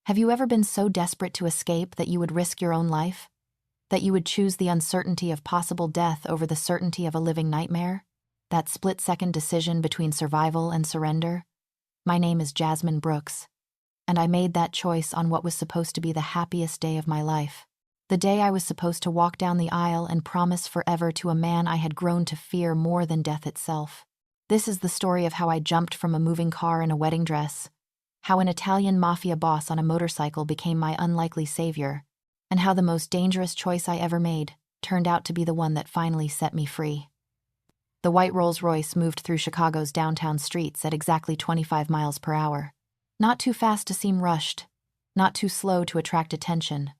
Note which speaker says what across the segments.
Speaker 1: Have you ever been so desperate to escape that you would risk your own life? That you would choose the uncertainty of possible death over the certainty of a living nightmare? That split-second decision between survival and surrender? My name is Jasmine Brooks, and I made that choice on what was supposed to be the happiest day of my life. The day I was supposed to walk down the aisle and promise forever to a man I had grown to fear more than death itself. This is the story of how I jumped from a moving car in a wedding dress, how an Italian Mafia boss on a motorcycle became my unlikely savior, and how the most dangerous choice I ever made turned out to be the one that finally set me free. The white Rolls-Royce moved through Chicago's downtown streets at exactly 25 miles per hour. Not too fast to seem rushed, not too slow to attract attention.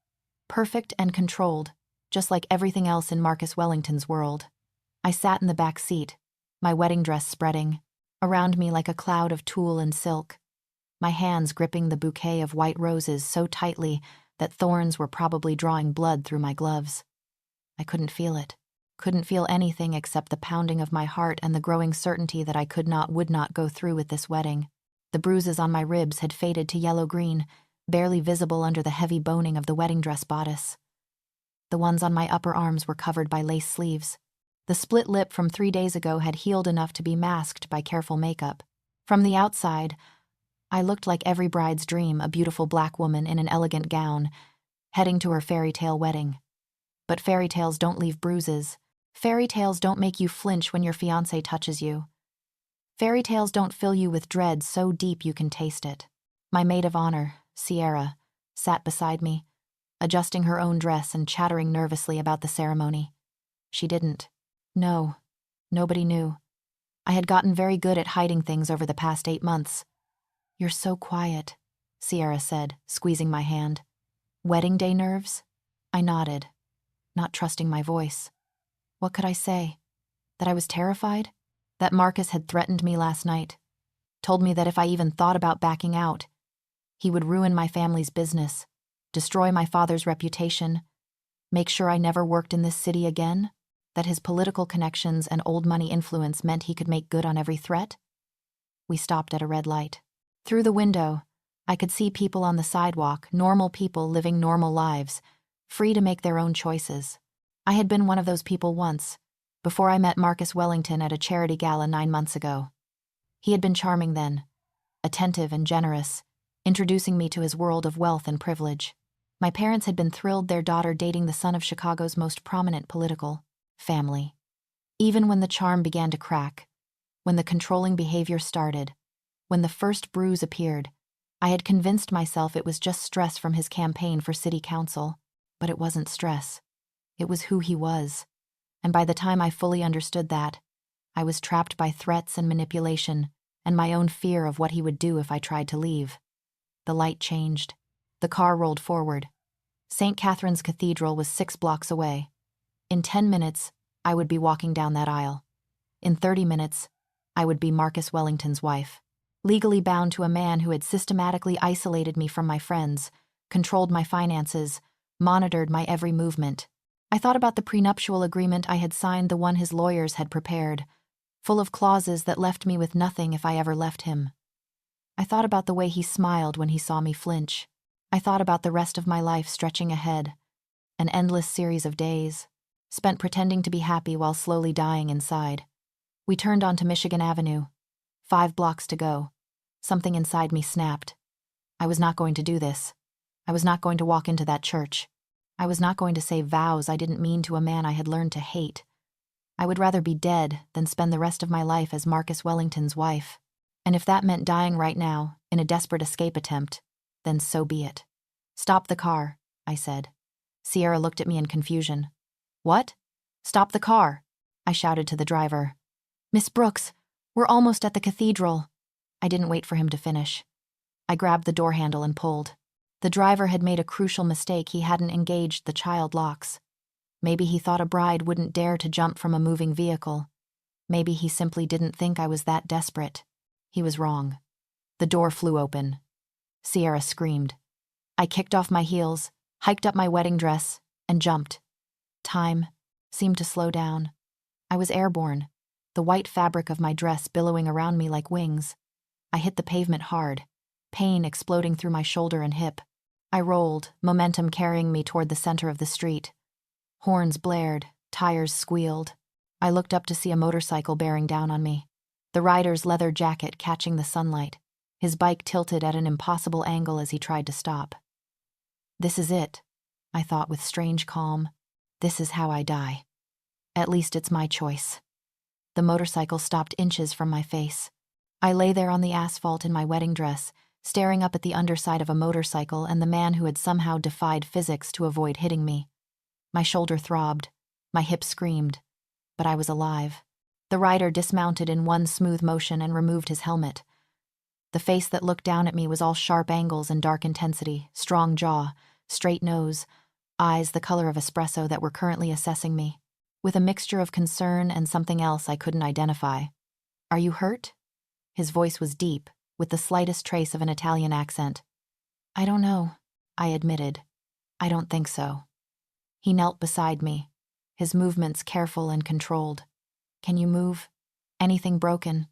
Speaker 1: Perfect and controlled, just like everything else in Marcus Wellington's world. I sat in the back seat, my wedding dress spreading, around me like a cloud of tulle and silk, my hands gripping the bouquet of white roses so tightly that thorns were probably drawing blood through my gloves. I couldn't feel it, couldn't feel anything except the pounding of my heart and the growing certainty that I would not go through with this wedding. The bruises on my ribs had faded to yellow-green, barely visible under the heavy boning of the wedding dress bodice. The ones on my upper arms were covered by lace sleeves. The split lip from 3 days ago had healed enough to be masked by careful makeup. From the outside, I looked like every bride's dream, a beautiful black woman in an elegant gown, heading to her fairy tale wedding. But fairy tales don't leave bruises. Fairy tales don't make you flinch when your fiancé touches you. Fairy tales don't fill you with dread so deep you can taste it. My maid of honor, Sierra, sat beside me, adjusting her own dress and chattering nervously about the ceremony. She didn't. No, nobody knew. I had gotten very good at hiding things over the past 8 months. "You're so quiet," Sierra said, squeezing my hand. "Wedding day nerves?" I nodded, not trusting my voice. What could I say? That I was terrified? That Marcus had threatened me last night, told me that if I even thought about backing out, he would ruin my family's business, destroy my father's reputation, make sure I never worked in this city again, that his political connections and old money influence meant he could make good on every threat? We stopped at a red light. Through the window, I could see people on the sidewalk, normal people living normal lives, free to make their own choices. I had been one of those people once, before I met Marcus Wellington at a charity gala 9 months ago. He had been charming then, attentive and generous, introducing me to his world of wealth and privilege. My parents had been thrilled their daughter dating the son of Chicago's most prominent political family. Even when the charm began to crack, when the controlling behavior started, when the first bruise appeared, I had convinced myself it was just stress from his campaign for city council. But it wasn't stress. It was who he was. And by the time I fully understood that, I was trapped by threats and manipulation and my own fear of what he would do if I tried to leave. The light changed. The car rolled forward. St. Catherine's Cathedral was 6 blocks away. In 10 minutes, I would be walking down that aisle. In 30 minutes, I would be Marcus Wellington's wife, legally bound to a man who had systematically isolated me from my friends, controlled my finances, monitored my every movement. I thought about the prenuptial agreement I had signed, the one his lawyers had prepared, full of clauses that left me with nothing if I ever left him. I thought about the way he smiled when he saw me flinch. I thought about the rest of my life stretching ahead, an endless series of days, spent pretending to be happy while slowly dying inside. We turned onto Michigan Avenue. 5 blocks to go. Something inside me snapped. I was not going to do this. I was not going to walk into that church. I was not going to say vows I didn't mean to a man I had learned to hate. I would rather be dead than spend the rest of my life as Marcus Wellington's wife. And if that meant dying right now, in a desperate escape attempt, then so be it. "Stop the car," I said. Sierra looked at me in confusion. "What?" "Stop the car," I shouted to the driver. "Miss Brooks, we're almost at the cathedral." I didn't wait for him to finish. I grabbed the door handle and pulled. The driver had made a crucial mistake. He hadn't engaged the child locks. Maybe he thought a bride wouldn't dare to jump from a moving vehicle. Maybe he simply didn't think I was that desperate. He was wrong. The door flew open. Sierra screamed. I kicked off my heels, hiked up my wedding dress, and jumped. Time seemed to slow down. I was airborne, the white fabric of my dress billowing around me like wings. I hit the pavement hard, pain exploding through my shoulder and hip. I rolled, momentum carrying me toward the center of the street. Horns blared, tires squealed. I looked up to see a motorcycle bearing down on me, the rider's leather jacket catching the sunlight, his bike tilted at an impossible angle as he tried to stop. This is it, I thought with strange calm. This is how I die. At least it's my choice. The motorcycle stopped inches from my face. I lay there on the asphalt in my wedding dress, staring up at the underside of a motorcycle and the man who had somehow defied physics to avoid hitting me. My shoulder throbbed, my hip screamed, but I was alive. The rider dismounted in one smooth motion and removed his helmet. The face that looked down at me was all sharp angles and dark intensity, strong jaw, straight nose, eyes the color of espresso that were currently assessing me, with a mixture of concern and something else I couldn't identify. "Are you hurt?" His voice was deep, with the slightest trace of an Italian accent. "I don't know," I admitted. "I don't think so." He knelt beside me, his movements careful and controlled. "Can you move? Anything broken?"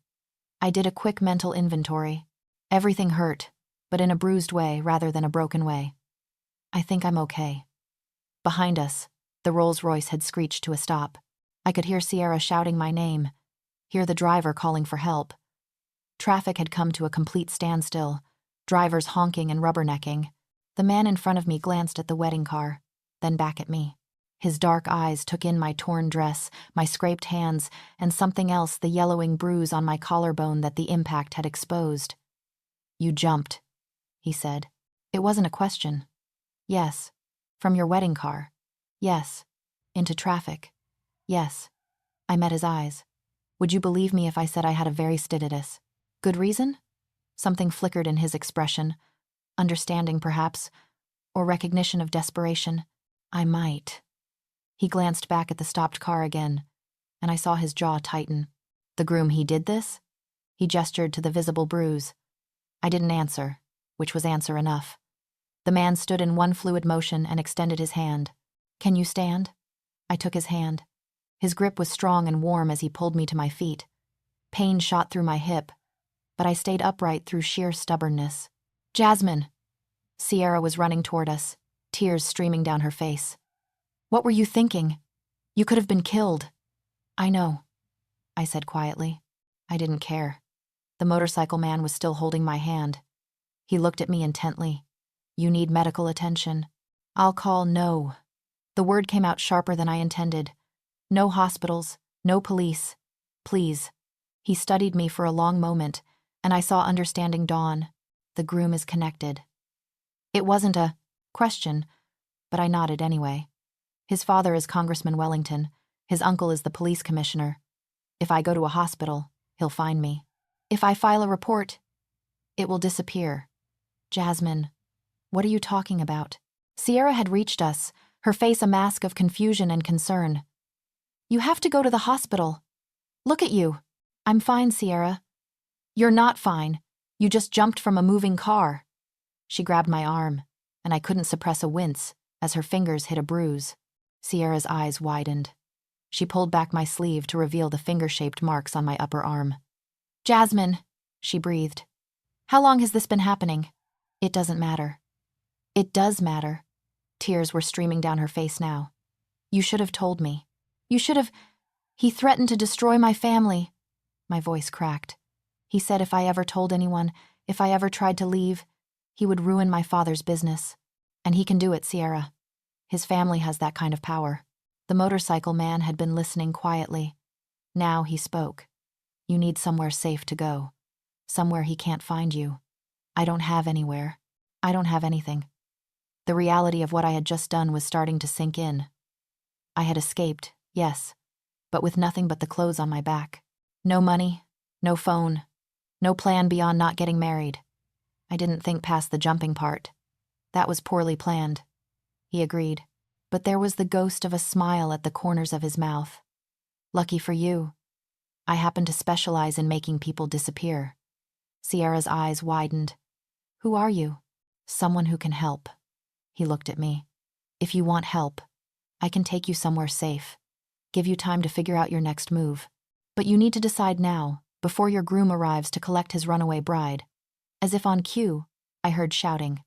Speaker 1: I did a quick mental inventory. Everything hurt, but in a bruised way rather than a broken way. "I think I'm okay." Behind us, the Rolls-Royce had screeched to a stop. I could hear Sierra shouting my name, hear the driver calling for help. Traffic had come to a complete standstill, drivers honking and rubbernecking. The man in front of me glanced at the wedding car, then back at me. His dark eyes took in my torn dress, my scraped hands, and something else, the yellowing bruise on my collarbone that the impact had exposed. "You jumped," he said. It wasn't a question. "Yes." "From your wedding car?" "Yes." "Into traffic?" "Yes." I met his eyes. "Would you believe me if I said I had a very stititus? Good reason?" Something flickered in his expression. Understanding, perhaps, or recognition of desperation. "I might." He glanced back at the stopped car again, and I saw his jaw tighten. "The groom, he did this?" He gestured to the visible bruise. I didn't answer, which was answer enough. The man stood in one fluid motion and extended his hand. "Can you stand?" I took his hand. His grip was strong and warm as he pulled me to my feet. Pain shot through my hip, but I stayed upright through sheer stubbornness. "Jasmine!" Sierra was running toward us, tears streaming down her face. "What were you thinking? You could have been killed." "I know," I said quietly. I didn't care. The motorcycle man was still holding my hand. He looked at me intently. "You need medical attention." "I'll call no." The word came out sharper than I intended. "No hospitals, no police. Please." He studied me for a long moment, and I saw understanding dawn. The groom is connected. It wasn't a question, but I nodded anyway. His father is Congressman Wellington. His uncle is the police commissioner. If I go to a hospital, he'll find me. If I file a report, it will disappear. "Jasmine, what are you talking about?" Sierra had reached us, her face a mask of confusion and concern. "You have to go to the hospital. Look at you." "I'm fine, Sierra." "You're not fine. You just jumped from a moving car." She grabbed my arm, and I couldn't suppress a wince as her fingers hit a bruise. Sierra's eyes widened. She pulled back my sleeve to reveal the finger-shaped marks on my upper arm. "Jasmine," she breathed. "How long has this been happening?" "It doesn't matter." "It does matter." Tears were streaming down her face now. "You should have told me. You should have—" "He threatened to destroy my family." My voice cracked. "He said if I ever told anyone, if I ever tried to leave, he would ruin my father's business. And he can do it, Sierra. His family has that kind of power." The motorcycle man had been listening quietly. Now he spoke. "You need somewhere safe to go. Somewhere he can't find you." "I don't have anywhere. I don't have anything." The reality of what I had just done was starting to sink in. I had escaped, yes, but with nothing but the clothes on my back. No money, no phone, no plan beyond not getting married. I didn't think past the jumping part. That was poorly planned. He agreed, but there was the ghost of a smile at the corners of his mouth. "Lucky for you. I happen to specialize in making people disappear." Sierra's eyes widened. "Who are you?" "Someone who can help." He looked at me. "If you want help, I can take you somewhere safe. Give you time to figure out your next move. But you need to decide now, before your groom arrives to collect his runaway bride." As if on cue, I heard shouting.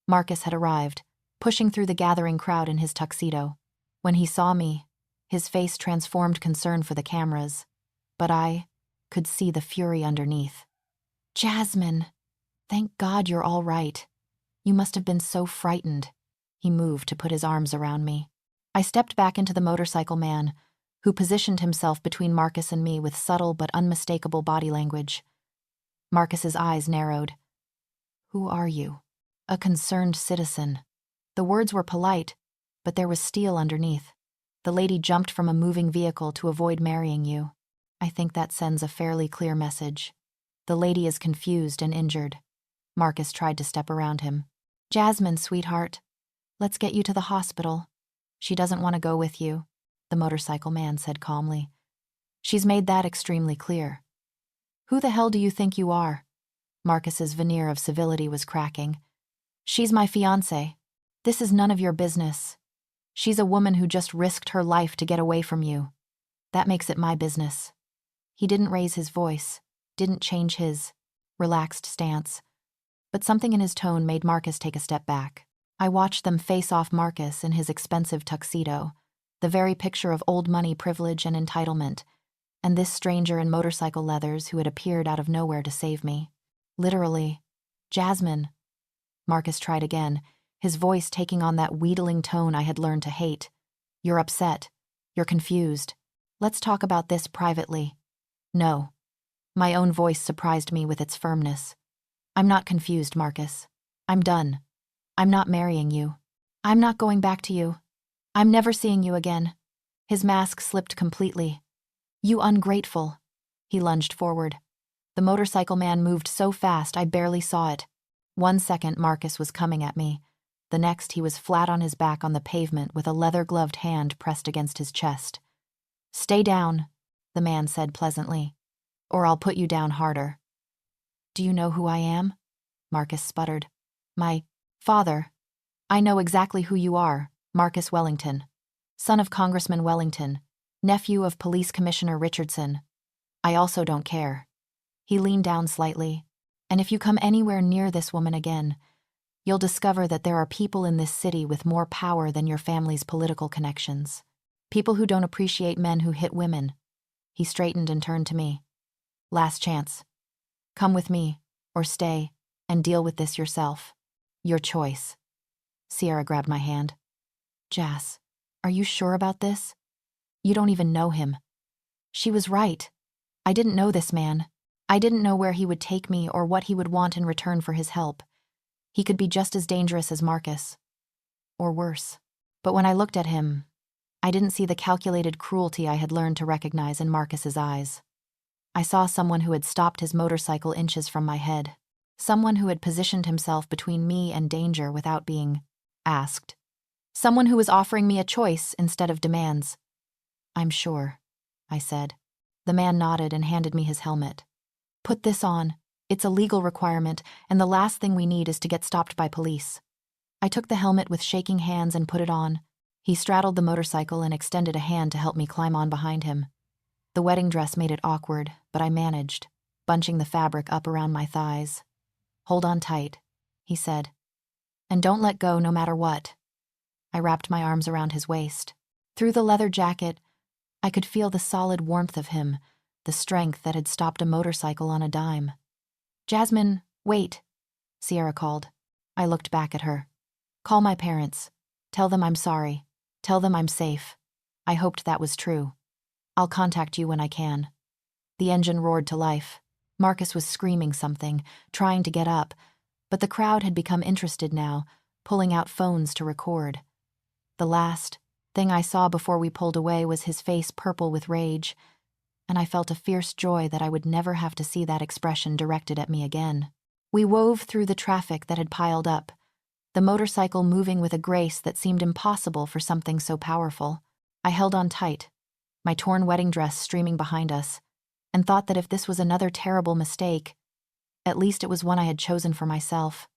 Speaker 1: Marcus had arrived, pushing through the gathering crowd in his tuxedo. When he saw me, his face transformed concern for the cameras, but I could see the fury underneath. "Jasmine, thank God you're all right. You must have been so frightened." He moved to put his arms around me. I stepped back into the motorcycle man, who positioned himself between Marcus and me with subtle but unmistakable body language. Marcus's eyes narrowed. "Who are you?" "A concerned citizen." The words were polite, but there was steel underneath. "The lady jumped from a moving vehicle to avoid marrying you. I think that sends a fairly clear message. The lady is confused and injured." Marcus tried to step around him. "Jasmine, sweetheart, let's get you to the hospital." "She doesn't want to go with you," the motorcycle man said calmly. "She's made that extremely clear." "Who the hell do you think you are?" Marcus's veneer of civility was cracking. "She's my fiancée. This is none of your business. She's a woman who just risked her life to get away from you. That makes it my business." He didn't raise his voice, didn't change his relaxed stance, but something in his tone made Marcus take a step back. I watched them face off. Marcus in his expensive tuxedo, the very picture of old money privilege and entitlement, and this stranger in motorcycle leathers who had appeared out of nowhere to save me. Literally. "Jasmine." Marcus tried again, his voice taking on that wheedling tone I had learned to hate. "You're upset. You're confused. Let's talk about this privately." "No." My own voice surprised me with its firmness. "I'm not confused, Marcus. I'm done. I'm not marrying you. I'm not going back to you. I'm never seeing you again." His mask slipped completely. "You ungrateful." He lunged forward. The motorcycle man moved so fast I barely saw it. 1 second Marcus was coming at me. The next he was flat on his back on the pavement with a leather-gloved hand pressed against his chest. "Stay down," the man said pleasantly, "or I'll put you down harder." "Do you know who I am?" Marcus sputtered. "My father. I know exactly who you are, Marcus Wellington, son of Congressman Wellington, nephew of Police Commissioner Richardson. I also don't care." He leaned down slightly. "And if you come anywhere near this woman again, you'll discover that there are people in this city with more power than your family's political connections. People who don't appreciate men who hit women." He straightened and turned to me. "Last chance. Come with me, or stay, and deal with this yourself. Your choice." Sierra grabbed my hand. "Jas, are you sure about this? You don't even know him." She was right. I didn't know this man. I didn't know where he would take me or what he would want in return for his help. He could be just as dangerous as Marcus. Or worse. But when I looked at him, I didn't see the calculated cruelty I had learned to recognize in Marcus's eyes. I saw someone who had stopped his motorcycle inches from my head. Someone who had positioned himself between me and danger without being asked. Someone who was offering me a choice instead of demands. "I'm sure," I said. The man nodded and handed me his helmet. "Put this on. It's a legal requirement, and the last thing we need is to get stopped by police." I took the helmet with shaking hands and put it on. He straddled the motorcycle and extended a hand to help me climb on behind him. The wedding dress made it awkward, but I managed, bunching the fabric up around my thighs. "Hold on tight," he said. "And don't let go no matter what." I wrapped my arms around his waist. Through the leather jacket, I could feel the solid warmth of him, the strength that had stopped a motorcycle on a dime. "Jasmine, wait," Sierra called. I looked back at her. "Call my parents. Tell them I'm sorry. Tell them I'm safe." I hoped that was true. "I'll contact you when I can." The engine roared to life. Marcus was screaming something, trying to get up, but the crowd had become interested now, pulling out phones to record. The last thing I saw before we pulled away was his face purple with rage, and I felt a fierce joy that I would never have to see that expression directed at me again. We wove through the traffic that had piled up, the motorcycle moving with a grace that seemed impossible for something so powerful. I held on tight, my torn wedding dress streaming behind us, and thought that if this was another terrible mistake, at least it was one I had chosen for myself.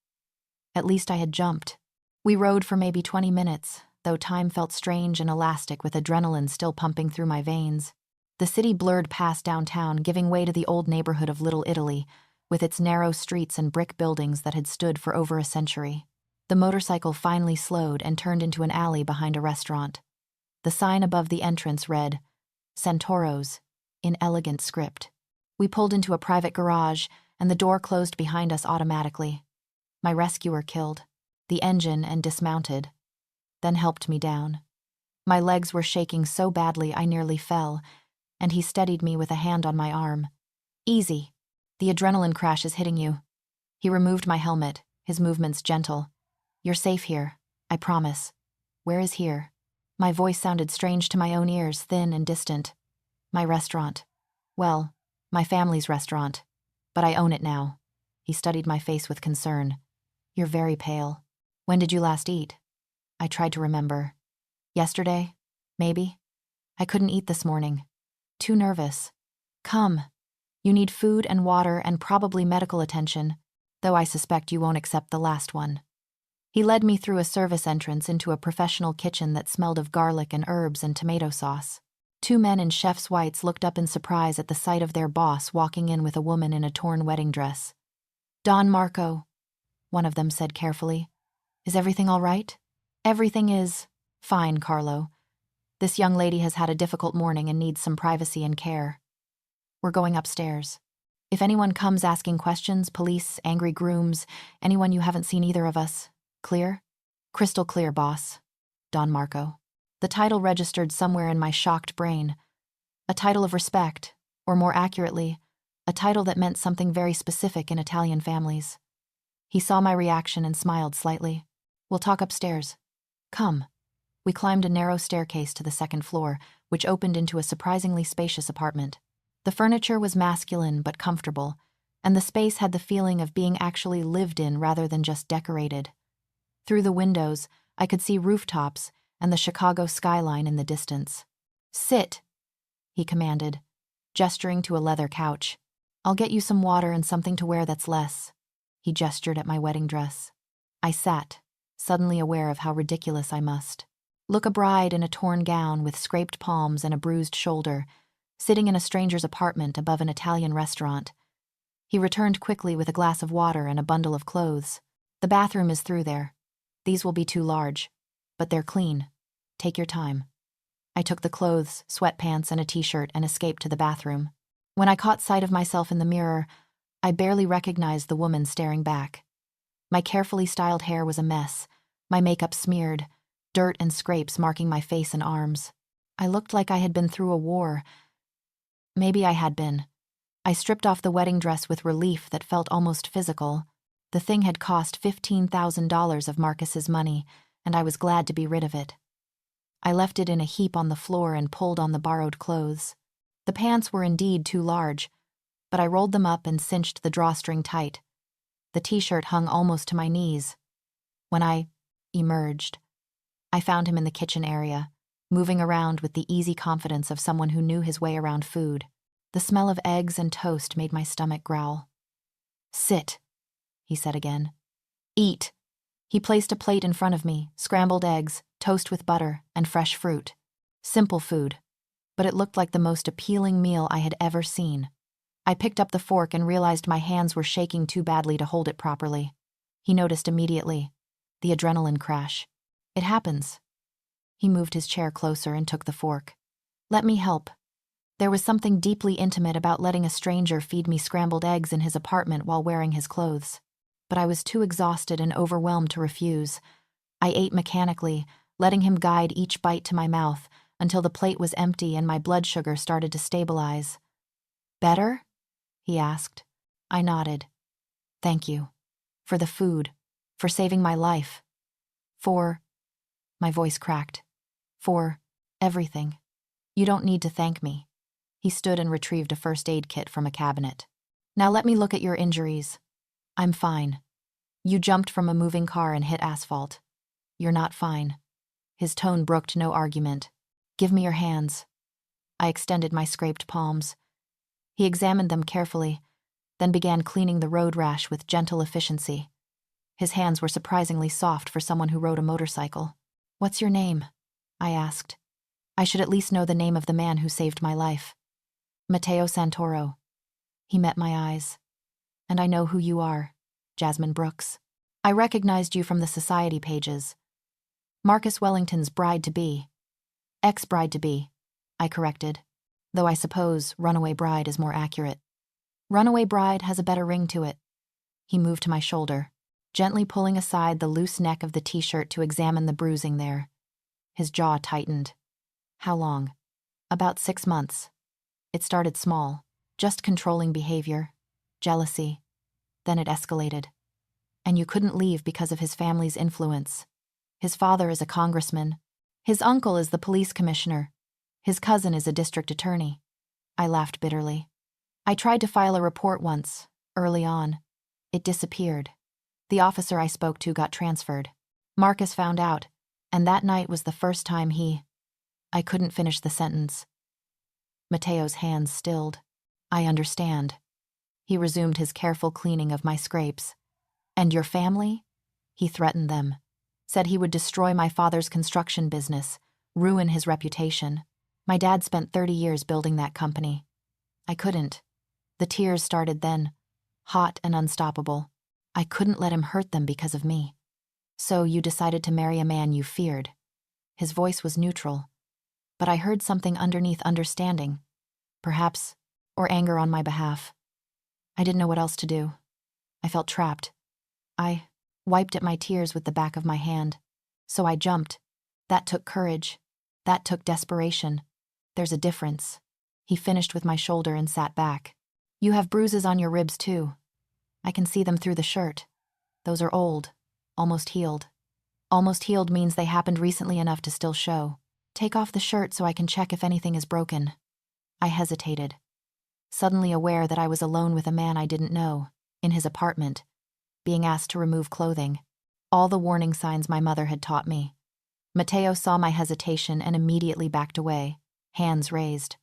Speaker 1: At least I had jumped. We rode for maybe 20 minutes, though time felt strange and elastic with adrenaline still pumping through my veins. The city blurred past downtown, giving way to the old neighborhood of Little Italy, with its narrow streets and brick buildings that had stood for over a century. The motorcycle finally slowed and turned into an alley behind a restaurant. The sign above the entrance read, Santoro's, in elegant script. We pulled into a private garage, and the door closed behind us automatically. My rescuer killed the engine and dismounted, then helped me down. My legs were shaking so badly I nearly fell, and he steadied me with a hand on my arm. Easy. The adrenaline crash is hitting you. He removed my helmet, his movements gentle. You're safe here, I promise. Where is here? My voice sounded strange to my own ears, thin and distant. My restaurant. Well, my family's restaurant. But I own it now. He studied my face with concern. You're very pale. When did you last eat? I tried to remember. Yesterday? Maybe? I couldn't eat this morning. Too nervous. Come. You need food and water and probably medical attention, though I suspect you won't accept the last one. He led me through a service entrance into a professional kitchen that smelled of garlic and herbs and tomato sauce. Two men in chef's whites looked up in surprise at the sight of their boss walking in with a woman in a torn wedding dress. Don Marco, one of them said carefully. Is everything all right? Everything is fine, Carlo. This young lady has had a difficult morning and needs some privacy and care. We're going upstairs. If anyone comes asking questions, police, angry grooms, anyone you haven't seen either of us, clear? Crystal clear, boss. Don Marco. The title registered somewhere in my shocked brain. A title of respect, or more accurately, a title that meant something very specific in Italian families. He saw my reaction and smiled slightly. We'll talk upstairs. Come. We climbed a narrow staircase to the second floor, which opened into a surprisingly spacious apartment. The furniture was masculine but comfortable, and the space had the feeling of being actually lived in rather than just decorated. Through the windows, I could see rooftops and the Chicago skyline in the distance. Sit, he commanded, gesturing to a leather couch. I'll get you some water and something to wear that's less. He gestured at my wedding dress. I sat, suddenly aware of how ridiculous I must look, a bride in a torn gown with scraped palms and a bruised shoulder, sitting in a stranger's apartment above an Italian restaurant. He returned quickly with a glass of water and a bundle of clothes. The bathroom is through there. These will be too large, but they're clean. Take your time. I took the clothes, sweatpants, and a t-shirt and escaped to the bathroom. When I caught sight of myself in the mirror, I barely recognized the woman staring back. My carefully styled hair was a mess, my makeup smeared, dirt and scrapes marking my face and arms. I looked like I had been through a war. Maybe I had been. I stripped off the wedding dress with relief that felt almost physical. The thing had cost $15,000 of Marcus's money, and I was glad to be rid of it. I left it in a heap on the floor and pulled on the borrowed clothes. The pants were indeed too large, but I rolled them up and cinched the drawstring tight. The t-shirt hung almost to my knees. When I emerged, I found him in the kitchen area, moving around with the easy confidence of someone who knew his way around food. The smell of eggs and toast made my stomach growl. Sit, he said again. Eat. He placed a plate in front of me, scrambled eggs, toast with butter, and fresh fruit. Simple food, but it looked like the most appealing meal I had ever seen. I picked up the fork and realized my hands were shaking too badly to hold it properly. He noticed immediately. The adrenaline crash. It happens. He moved his chair closer and took the fork. Let me help. There was something deeply intimate about letting a stranger feed me scrambled eggs in his apartment while wearing his clothes. But I was too exhausted and overwhelmed to refuse. I ate mechanically, letting him guide each bite to my mouth until the plate was empty and my blood sugar started to stabilize. Better? He asked. I nodded. Thank you. For the food. For saving my life. For... My voice cracked. For everything. You don't need to thank me. He stood and retrieved a first aid kit from a cabinet. Now let me look at your injuries. I'm fine. You jumped from a moving car and hit asphalt. You're not fine. His tone brooked no argument. Give me your hands. I extended my scraped palms. He examined them carefully, then began cleaning the road rash with gentle efficiency. His hands were surprisingly soft for someone who rode a motorcycle. What's your name? I asked. I should at least know the name of the man who saved my life. Matteo Santoro. He met my eyes. And I know who you are, Jasmine Brooks. I recognized you from the society pages. Marcus Wellington's bride-to-be. Ex-bride-to-be, I corrected, though I suppose runaway bride is more accurate. Runaway bride has a better ring to it. He moved to my shoulder, gently pulling aside the loose neck of the t-shirt to examine the bruising there. His jaw tightened. How long? About 6 months. It started small, just controlling behavior, jealousy. Then it escalated. And you couldn't leave because of his family's influence. His father is a congressman. His uncle is the police commissioner. His cousin is a district attorney. I laughed bitterly. I tried to file a report once, early on. It disappeared. The officer I spoke to got transferred. Marcus found out, and that night was the first time I couldn't finish the sentence. Mateo's hands stilled. I understand. He resumed his careful cleaning of my scrapes. And your family? He threatened them. Said he would destroy my father's construction business, ruin his reputation. My dad spent 30 years building that company. I couldn't. The tears started then, hot and unstoppable. I couldn't let him hurt them because of me. So you decided to marry a man you feared. His voice was neutral, but I heard something underneath understanding, perhaps, or anger on my behalf. I didn't know what else to do. I felt trapped. I wiped at my tears with the back of my hand. So I jumped. That took courage. That took desperation. There's a difference. He finished with my shoulder and sat back. You have bruises on your ribs too. I can see them through the shirt. Those are old, almost healed. Almost healed means they happened recently enough to still show. Take off the shirt so I can check if anything is broken. I hesitated, suddenly aware that I was alone with a man I didn't know, in his apartment, being asked to remove clothing. All the warning signs my mother had taught me. Mateo saw my hesitation and immediately backed away, hands raised.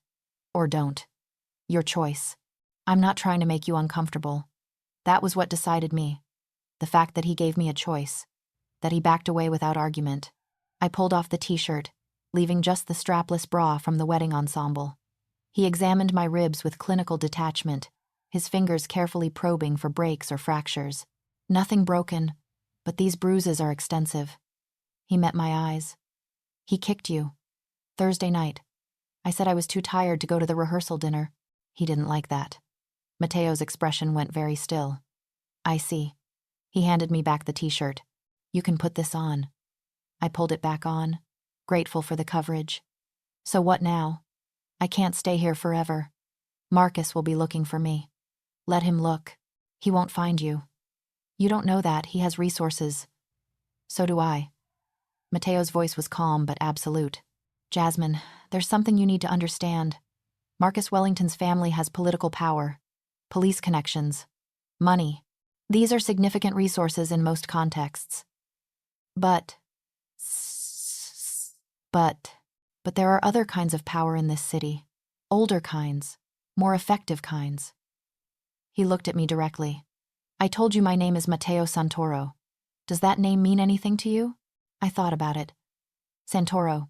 Speaker 1: Or don't. Your choice. I'm not trying to make you uncomfortable. That was what decided me. The fact that he gave me a choice. That he backed away without argument. I pulled off the t-shirt, leaving just the strapless bra from the wedding ensemble. He examined my ribs with clinical detachment, his fingers carefully probing for breaks or fractures. Nothing broken, but these bruises are extensive. He met my eyes. He kicked you. Thursday night. I said I was too tired to go to the rehearsal dinner. He didn't like that. Mateo's expression went very still. I see. He handed me back the t-shirt. You can put this on. I pulled it back on, grateful for the coverage. So what now? I can't stay here forever. Marcus will be looking for me. Let him look. He won't find you. You don't know that. He has resources. So do I. Mateo's voice was calm but absolute. Jasmine, there's something you need to understand. Marcus Wellington's family has political power, police connections, money. These are significant resources in most contexts. But there are other kinds of power in this city. Older kinds, more effective kinds. He looked at me directly. I told you my name is Mateo Santoro. Does that name mean anything to you? I thought about it. Santoro,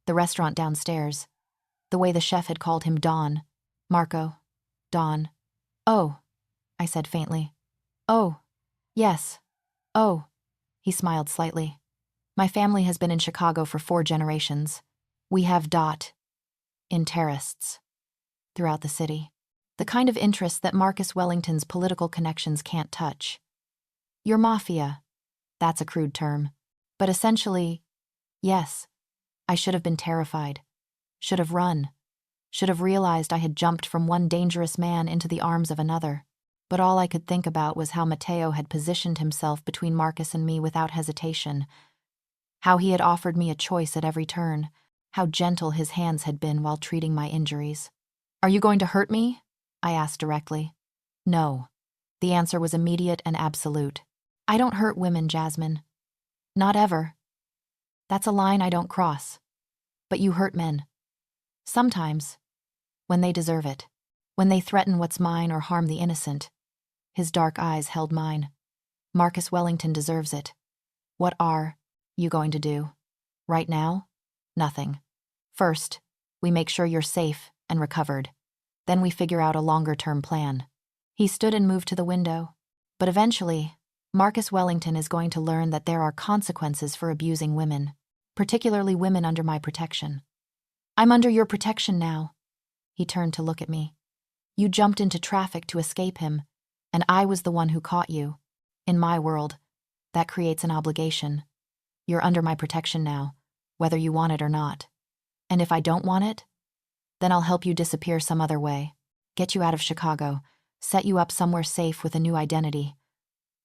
Speaker 1: the restaurant downstairs. The way the chef had called him Don. Marco. Don. Oh, I said faintly. Oh, yes. Oh. He smiled slightly. My family has been in Chicago for 4 generations. We have interests throughout the city. The kind of interests that Marcus Wellington's political connections can't touch. Your Mafia. That's a crude term. But essentially, yes. I should have been terrified. Should have run. Should have realized I had jumped from one dangerous man into the arms of another. But all I could think about was how Mateo had positioned himself between Marcus and me without hesitation. How he had offered me a choice at every turn. How gentle his hands had been while treating my injuries. Are you going to hurt me? I asked directly. No. The answer was immediate and absolute. I don't hurt women, Jasmine. Not ever. That's a line I don't cross. But you hurt men. Sometimes. When they deserve it. When they threaten what's mine or harm the innocent. His dark eyes held mine. Marcus Wellington deserves it. What are you going to do? Right now? Nothing. First, we make sure you're safe and recovered. Then we figure out a longer-term plan. He stood and moved to the window. But eventually, Marcus Wellington is going to learn that there are consequences for abusing women, particularly women under my protection. I'm under your protection now. He turned to look at me. You jumped into traffic to escape him, and I was the one who caught you. In my world, that creates an obligation. You're under my protection now, whether you want it or not. And if I don't want it, then I'll help you disappear some other way, get you out of Chicago, set you up somewhere safe with a new identity.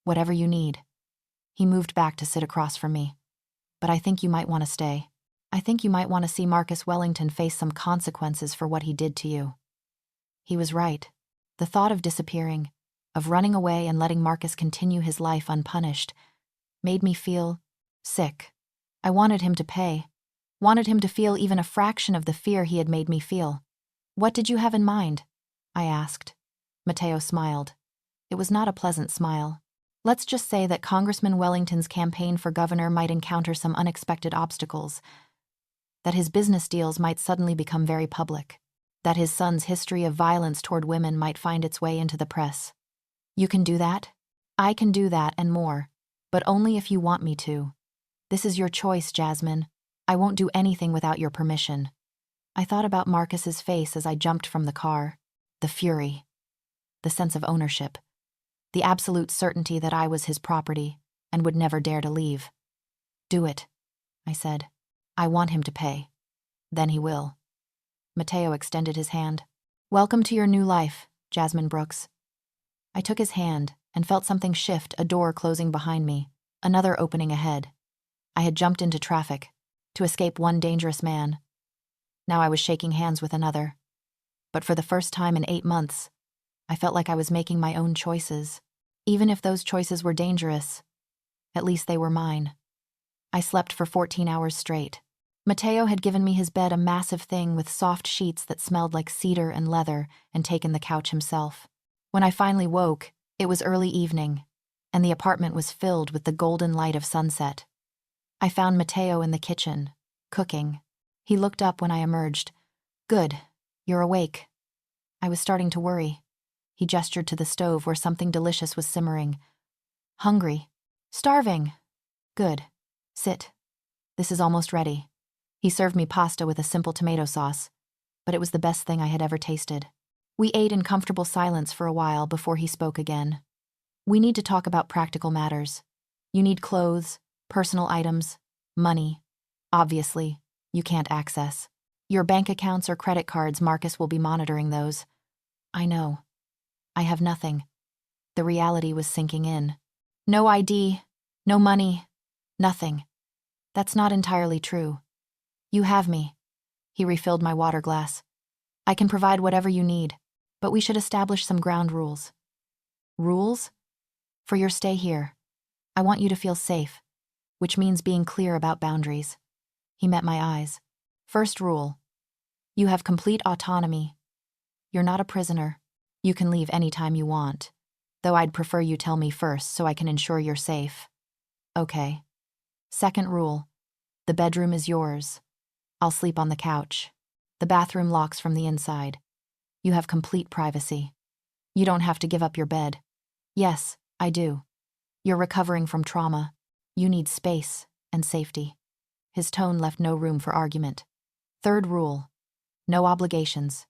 Speaker 1: Whatever you need. He moved back to sit across from me. But I think you might want to stay. I think you might want to see Marcus Wellington face some consequences for what he did to you. He was right. The thought of disappearing, of running away and letting Marcus continue his life unpunished, made me feel sick. I wanted him to pay. Wanted him to feel even a fraction of the fear he had made me feel. What did you have in mind? I asked. Mateo smiled. It was not a pleasant smile. Let's just say that Congressman Wellington's campaign for governor might encounter some unexpected obstacles, that his business deals might suddenly become very public, that his son's history of violence toward women might find its way into the press. You can do that? I can do that and more, but only if you want me to. This is your choice, Jasmine. I won't do anything without your permission. I thought about Marcus's face as I jumped from the car, the fury, the sense of ownership. The absolute certainty that I was his property and would never dare to leave. Do it, I said. I want him to pay. Then he will. Mateo extended his hand. Welcome to your new life, Jasmine Brooks. I took his hand and felt something shift, a door closing behind me, another opening ahead. I had jumped into traffic to escape one dangerous man. Now I was shaking hands with another. But for the first time in 8 months, I felt like I was making my own choices. Even if those choices were dangerous, at least they were mine. I slept for 14 hours straight. Mateo had given me his bed, a massive thing with soft sheets that smelled like cedar and leather, and taken the couch himself. When I finally woke, it was early evening, and the apartment was filled with the golden light of sunset. I found Mateo in the kitchen, cooking. He looked up when I emerged. Good, you're awake. I was starting to worry. He gestured to the stove where something delicious was simmering. Hungry. Starving. Good. Sit. This is almost ready. He served me pasta with a simple tomato sauce, but it was the best thing I had ever tasted. We ate in comfortable silence for a while before he spoke again. We need to talk about practical matters. You need clothes, personal items, money. Obviously, you can't access. Your bank accounts or credit cards, Marcus will be monitoring those. I know. I have nothing. The reality was sinking in. No ID, no money, nothing. That's not entirely true. You have me. He refilled my water glass. I can provide whatever you need, but we should establish some ground rules. Rules? For your stay here. I want you to feel safe, which means being clear about boundaries. He met my eyes. First rule. You have complete autonomy. You're not a prisoner. You can leave anytime you want, though I'd prefer you tell me first so I can ensure you're safe. Okay. Second rule. The bedroom is yours. I'll sleep on the couch. The bathroom locks from the inside. You have complete privacy. You don't have to give up your bed. Yes, I do. You're recovering from trauma. You need space and safety. His tone left no room for argument. Third rule. No obligations.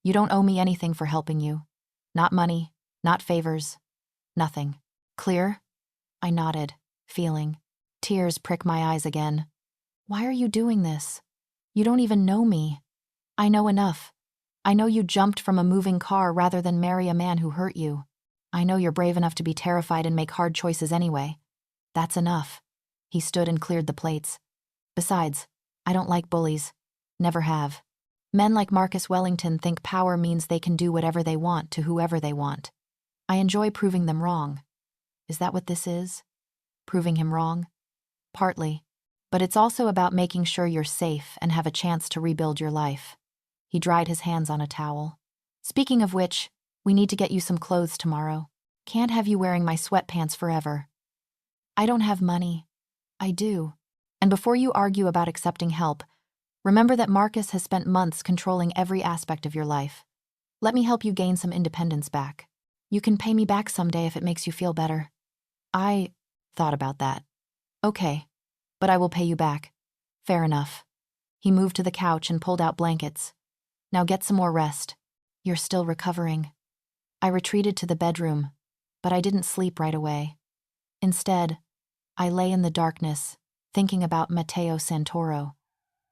Speaker 1: You don't owe me anything for helping you. Not money, not favors, nothing. Clear? I nodded, feeling. Tears prick my eyes again. Why are you doing this? You don't even know me. I know enough. I know you jumped from a moving car rather than marry a man who hurt you. I know you're brave enough to be terrified and make hard choices anyway. That's enough. He stood and cleared the plates. Besides, I don't like bullies. Never have. Men like Marcus Wellington think power means they can do whatever they want to whoever they want. I enjoy proving them wrong. Is that what this is? Proving him wrong? Partly. But it's also about making sure you're safe and have a chance to rebuild your life. He dried his hands on a towel. Speaking of which, we need to get you some clothes tomorrow. Can't have you wearing my sweatpants forever. I don't have money. I do. And before you argue about accepting help, remember that Marcus has spent months controlling every aspect of your life. Let me help you gain some independence back. You can pay me back someday if it makes you feel better. I thought about that. Okay, but I will pay you back. Fair enough. He moved to the couch and pulled out blankets. Now get some more rest. You're still recovering. I retreated to the bedroom, but I didn't sleep right away. Instead, I lay in the darkness, thinking about Matteo Santoro.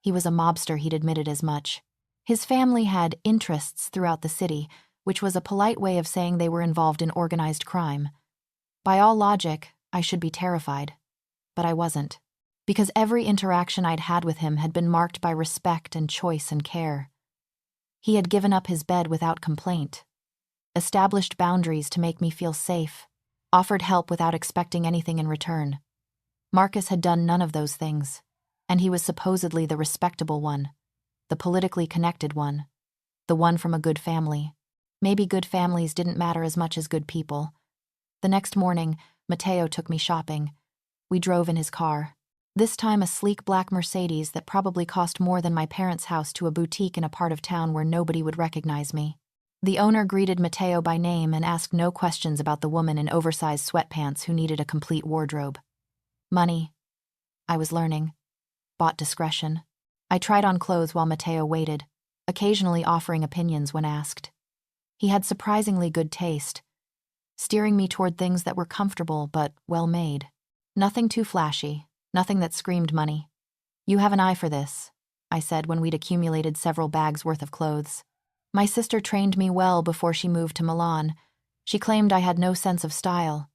Speaker 1: He was a mobster, he'd admitted as much. His family had interests throughout the city, which was a polite way of saying they were involved in organized crime. By all logic, I should be terrified. But I wasn't, because every interaction I'd had with him had been marked by respect and choice and care. He had given up his bed without complaint, established boundaries to make me feel safe, offered help without expecting anything in return. Marcus had done none of those things, and he was supposedly the respectable one, the politically connected one, the one from a good family. Maybe good families didn't matter as much as good people. The next morning, Matteo took me shopping. We drove in his car, this time a sleek black Mercedes that probably cost more than my parents' house, to a boutique in a part of town where nobody would recognize me. The owner greeted Matteo by name and asked no questions about the woman in oversized sweatpants who needed a complete wardrobe. Money, I was learning, bought discretion. I tried on clothes while Matteo waited, occasionally offering opinions when asked. He had surprisingly good taste, steering me toward things that were comfortable but well-made. Nothing too flashy, nothing that screamed money. You have an eye for this, I said when we'd accumulated several bags worth of clothes. My sister trained me well before she moved to Milan. She claimed I had no sense of style.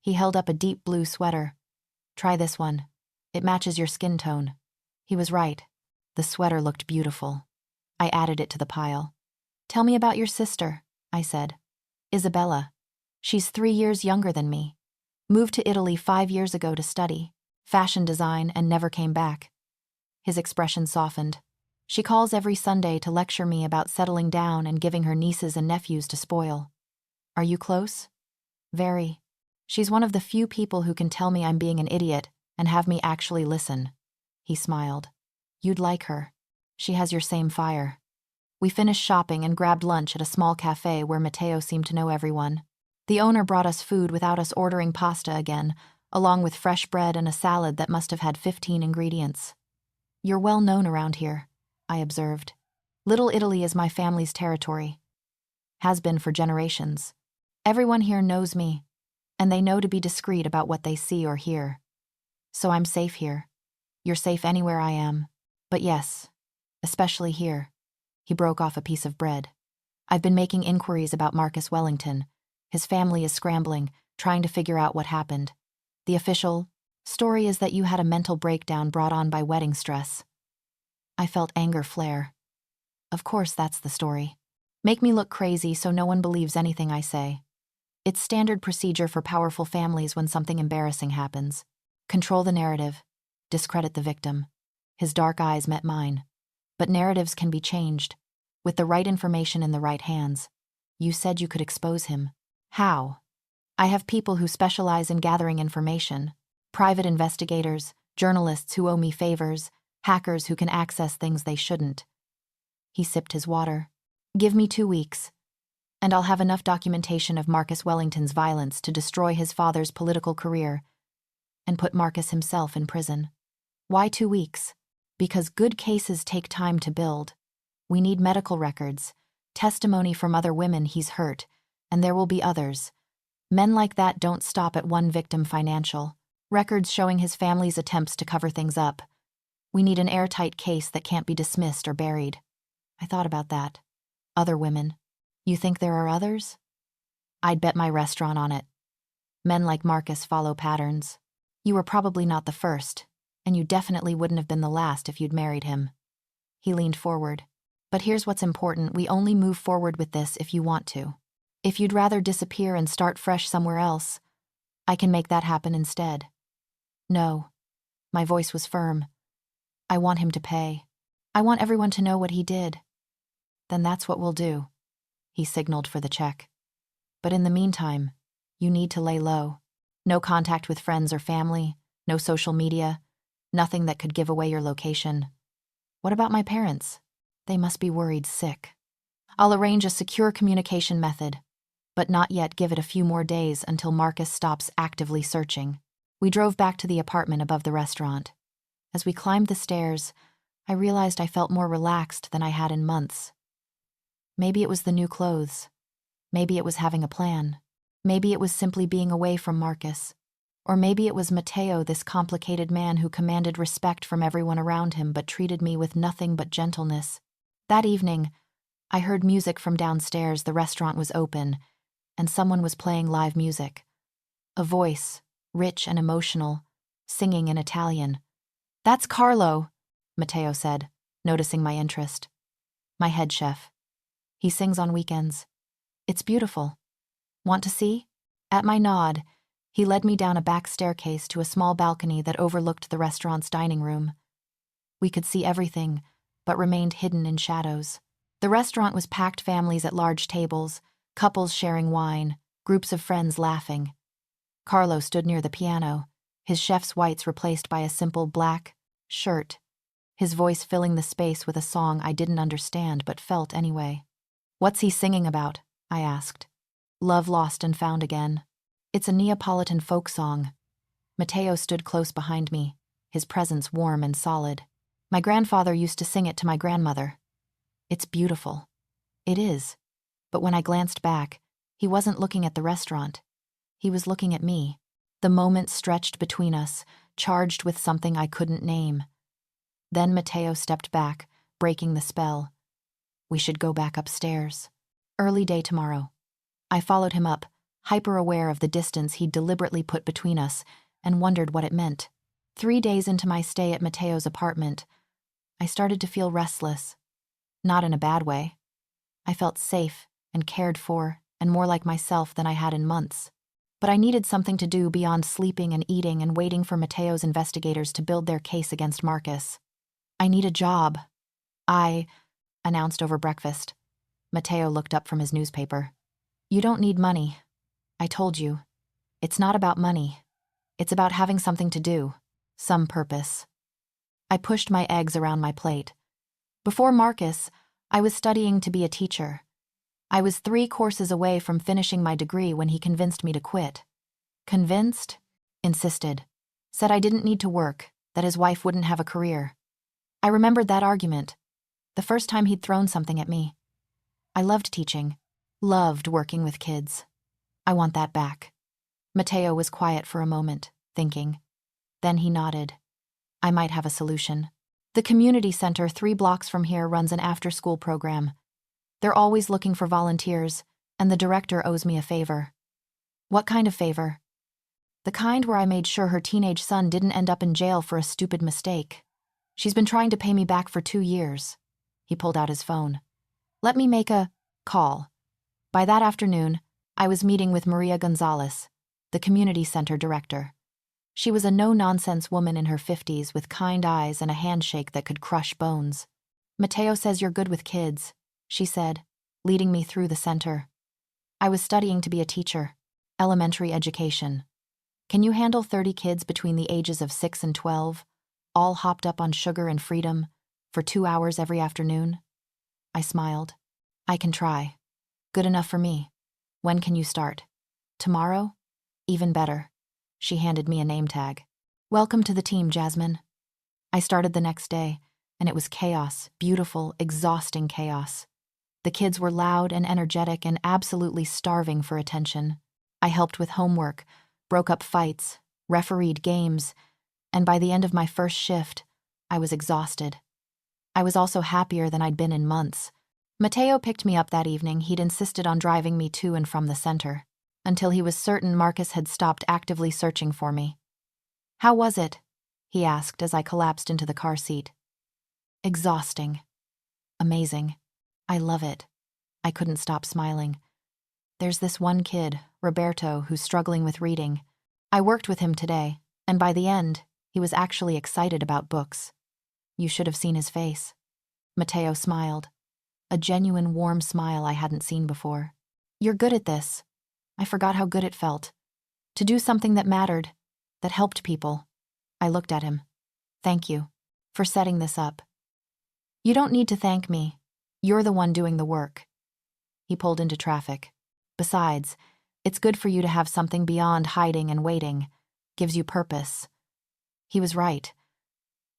Speaker 1: He held up a deep blue sweater. Try this one. It matches your skin tone. He was right. The sweater looked beautiful. I added it to the pile. Tell me about your sister, I said. Isabella. She's 3 years younger than me. Moved to Italy 5 years ago to study fashion design and never came back. His expression softened. She calls every Sunday to lecture me about settling down and giving her nieces and nephews to spoil. Are you close? Very. She's one of the few people who can tell me I'm being an idiot and have me actually listen. He smiled. You'd like her. She has your same fire. We finished shopping and grabbed lunch at a small cafe where Matteo seemed to know everyone. The owner brought us food without us ordering pasta again, along with fresh bread and a salad that must have had 15 ingredients. You're well known around here, I observed. Little Italy is my family's territory. Has been for generations. Everyone here knows me, and they know to be discreet about what they see or hear. So I'm safe here. You're safe anywhere I am. But yes, especially here. He broke off a piece of bread. I've been making inquiries about Marcus Wellington. His family is scrambling, trying to figure out what happened. The official story is that you had a mental breakdown brought on by wedding stress. I felt anger flare. Of course that's the story. Make me look crazy so no one believes anything I say. It's standard procedure for powerful families when something embarrassing happens. Control the narrative, discredit the victim. His dark eyes met mine. But narratives can be changed, with the right information in the right hands. You said you could expose him. How? I have people who specialize in gathering information. Private investigators, journalists who owe me favors, hackers who can access things they shouldn't. He sipped his water. Give me 2 weeks, and I'll have enough documentation of Marcus Wellington's violence to destroy his father's political career and put Marcus himself in prison. Why 2 weeks? Because good cases take time to build. We need medical records, testimony from other women he's hurt, and there will be others. Men like that don't stop at one victim. Financial records showing his family's attempts to cover things up. We need an airtight case that can't be dismissed or buried. I thought about that. Other women. You think there are others? I'd bet my restaurant on it. Men like Marcus follow patterns. You were probably not the first, and you definitely wouldn't have been the last if you'd married him. He leaned forward. But here's what's important. We only move forward with this if you want to. If you'd rather disappear and start fresh somewhere else, I can make that happen instead. No. My voice was firm. I want him to pay. I want everyone to know what he did. Then that's what we'll do. He signaled for the check. But in the meantime, you need to lay low. No contact with friends or family, no social media, nothing that could give away your location. What about my parents? They must be worried sick. I'll arrange a secure communication method. but not yet give it a few more days until Marcus stops actively searching. We drove back to the apartment above the restaurant. As we climbed the stairs, I realized I felt more relaxed than I had in months. Maybe it was the new clothes. Maybe it was having a plan. Maybe it was simply being away from Marcus. Or maybe it was Matteo, this complicated man who commanded respect from everyone around him but treated me with nothing but gentleness. That evening, I heard music from downstairs. The restaurant was open, and someone was playing live music. A voice, rich and emotional, singing in Italian. "That's Carlo," Matteo said, noticing my interest. "My head chef. He sings on weekends. It's beautiful. Want to see?" At my nod, he led me down a back staircase to a small balcony that overlooked the restaurant's dining room. We could see everything, but remained hidden in shadows. The restaurant was packed, families at large tables, couples sharing wine, groups of friends laughing. Carlo stood near the piano, his chef's whites replaced by a simple black shirt, his voice filling the space with a song I didn't understand but felt anyway. "What's he singing about?" I asked. "Love Lost and Found Again. It's a Neapolitan folk song." Matteo stood close behind me, his presence warm and solid. "My grandfather used to sing it to my grandmother. It's beautiful." It is. But when I glanced back, he wasn't looking at the restaurant. He was looking at me. The moment stretched between us, charged with something I couldn't name. Then Matteo stepped back, breaking the spell. "We should go back upstairs. Early day tomorrow." I followed him up, hyper-aware of the distance he'd deliberately put between us, and wondered what it meant. 3 days into my stay at Matteo's apartment, I started to feel restless. Not in a bad way. I felt safe and cared for, and more like myself than I had in months. But I needed something to do beyond sleeping and eating and waiting for Matteo's investigators to build their case against Marcus. "I need a job," I announced over breakfast. Matteo looked up from his newspaper. "You don't need money. I told you. It's not about money. It's about having something to do, some purpose." I pushed my eggs around my plate. Before Marcus, I was studying to be a teacher. I was 3 courses away from finishing my degree when he convinced me to quit. Convinced? Insisted. Said I didn't need to work, that his wife wouldn't have a career. I remembered that argument, the first time he'd thrown something at me. I loved teaching, loved working with kids. I want that back. Matteo was quiet for a moment, thinking. Then he nodded. I might have a solution. The community center 3 blocks from here runs an after-school program. They're always looking for volunteers, and the director owes me a favor. What kind of favor? The kind where I made sure her teenage son didn't end up in jail for a stupid mistake. She's been trying to pay me back for 2 years. He pulled out his phone. Let me make a call. By that afternoon, I was meeting with Maria Gonzalez, the community center director. She was a no-nonsense woman in her 50s with kind eyes and a handshake that could crush bones. "Matteo says you're good with kids," she said, leading me through the center. "I was studying to be a teacher, elementary education. Can you handle 30 kids between the ages of 6 and 12, all hopped up on sugar and freedom, for 2 hours every afternoon?" I smiled. "I can try. Good enough for me. When can you start? Tomorrow? Even better." She handed me a name tag. "Welcome to the team, Jasmine." I started the next day, and it was chaos, beautiful, exhausting chaos. The kids were loud and energetic and absolutely starving for attention. I helped with homework, broke up fights, refereed games, and by the end of my first shift, I was exhausted. I was also happier than I'd been in months. Matteo picked me up that evening. He'd insisted on driving me to and from the center, until he was certain Marcus had stopped actively searching for me. "How was it?" he asked as I collapsed into the car seat. "Exhausting. Amazing. I love it." I couldn't stop smiling. "There's this one kid, Roberto, who's struggling with reading. I worked with him today, and by the end, he was actually excited about books. You should have seen his face." Matteo smiled. A genuine warm smile I hadn't seen before. "You're good at this." I forgot how good it felt. To do something that mattered, that helped people. I looked at him. "Thank you for setting this up." "You don't need to thank me. You're the one doing the work." He pulled into traffic. Besides, it's good for you to have something beyond hiding and waiting. Gives you purpose. He was right.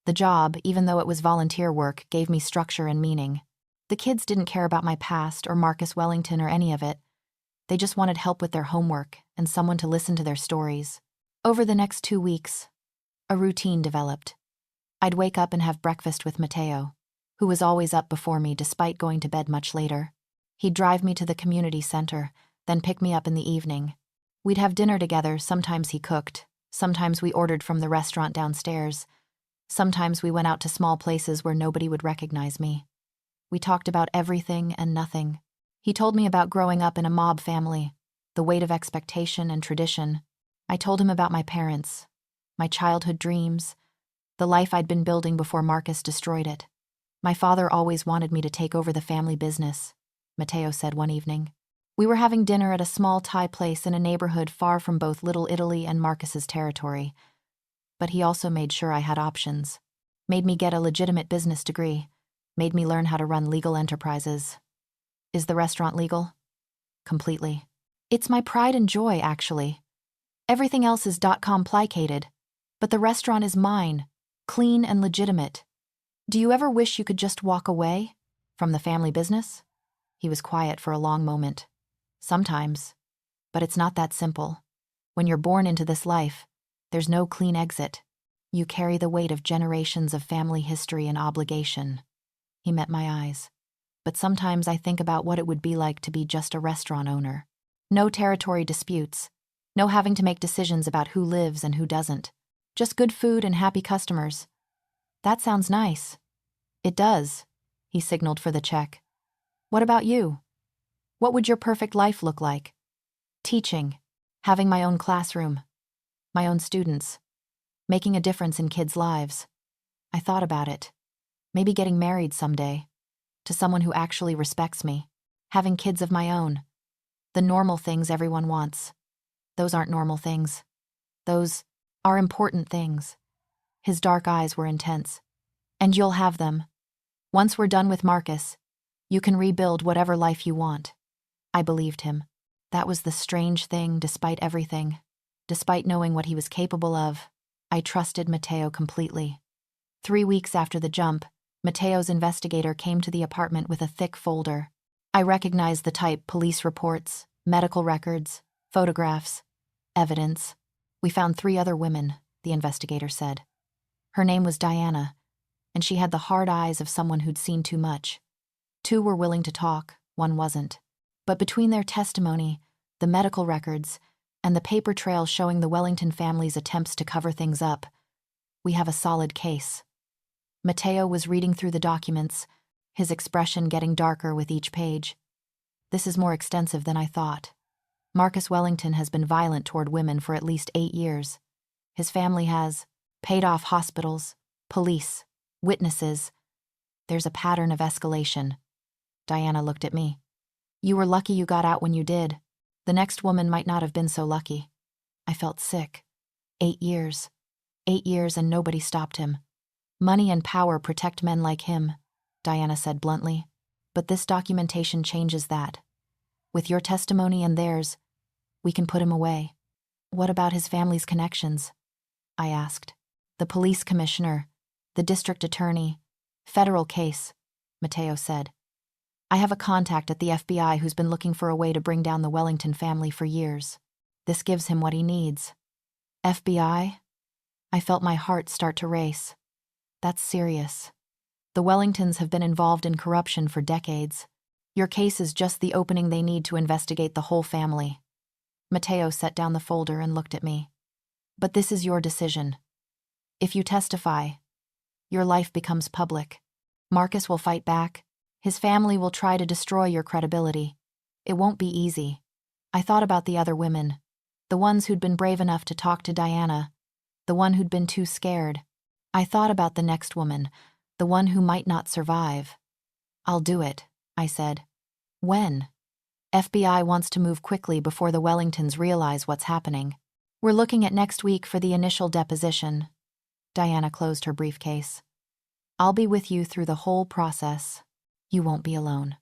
Speaker 1: The job, even though it was volunteer work, gave me structure and meaning. The kids didn't care about my past or Marcus Wellington or any of it. They just wanted help with their homework and someone to listen to their stories. Over the next 2 weeks, a routine developed. I'd wake up and have breakfast with Matteo, who was always up before me despite going to bed much later. He'd drive me to the community center, then pick me up in the evening. We'd have dinner together. Sometimes he cooked. Sometimes we ordered from the restaurant downstairs. Sometimes we went out to small places where nobody would recognize me. We talked about everything and nothing. He told me about growing up in a mob family, the weight of expectation and tradition. I told him about my parents, my childhood dreams, the life I'd been building before Marcus destroyed it. My father always wanted me to take over the family business, Matteo said one evening. We were having dinner at a small Thai place in a neighborhood far from both Little Italy and Marcus's territory. But he also made sure I had options, made me get a legitimate business degree, made me learn how to run legal enterprises. Is the restaurant legal? Completely. It's my pride and joy, actually. Everything else is complicated, but the restaurant is mine, clean and legitimate. Do you ever wish you could just walk away from the family business? He was quiet for a long moment. Sometimes, but it's not that simple. When you're born into this life, there's no clean exit. You carry the weight of generations of family history and obligation. He met my eyes. But sometimes I think about what it would be like to be just a restaurant owner. No territory disputes. No having to make decisions about who lives and who doesn't. Just good food and happy customers. That sounds nice. It does. He signaled for the check. What about you? What would your perfect life look like? Teaching. Having my own classroom. My own students. Making a difference in kids' lives. I thought about it. Maybe getting married someday. To someone who actually respects me. Having kids of my own. The normal things everyone wants. Those aren't normal things. Those are important things. His dark eyes were intense. And you'll have them. Once we're done with Marcus, you can rebuild whatever life you want. I believed him. That was the strange thing, despite everything. Despite knowing what he was capable of, I trusted Matteo completely. 3 weeks after the jump, Matteo's investigator came to the apartment with a thick folder. I recognized the type: police reports, medical records, photographs, evidence. We found 3 other women, the investigator said. Her name was Diana, and she had the hard eyes of someone who'd seen too much. 2 were willing to talk, 1 wasn't. But between their testimony, the medical records, and the paper trail showing the Wellington family's attempts to cover things up, we have a solid case. Matteo was reading through the documents, his expression getting darker with each page. This is more extensive than I thought. Marcus Wellington has been violent toward women for at least 8 years. His family has paid off hospitals, police, witnesses. There's a pattern of escalation. Diana looked at me. You were lucky you got out when you did. The next woman might not have been so lucky. I felt sick. 8 years. 8 years and nobody stopped him. Money and power protect men like him, Diana said bluntly. But this documentation changes that. With your testimony and theirs, we can put him away. What about his family's connections? I asked. The police commissioner, the district attorney, federal case, Matteo said. I have a contact at the FBI who's been looking for a way to bring down the Wellington family for years. This gives him what he needs. FBI? I felt my heart start to race. That's serious. The Wellingtons have been involved in corruption for decades. Your case is just the opening they need to investigate the whole family. Matteo set down the folder and looked at me. But this is your decision. If you testify, your life becomes public. Marcus will fight back. His family will try to destroy your credibility. It won't be easy. I thought about the other women, the ones who'd been brave enough to talk to Diana, the one who'd been too scared. I thought about the next woman, the one who might not survive. I'll do it, I said. When? FBI wants to move quickly before the Wellingtons realize what's happening. We're looking at next week for the initial deposition. Diana closed her briefcase. I'll be with you through the whole process. You won't be alone.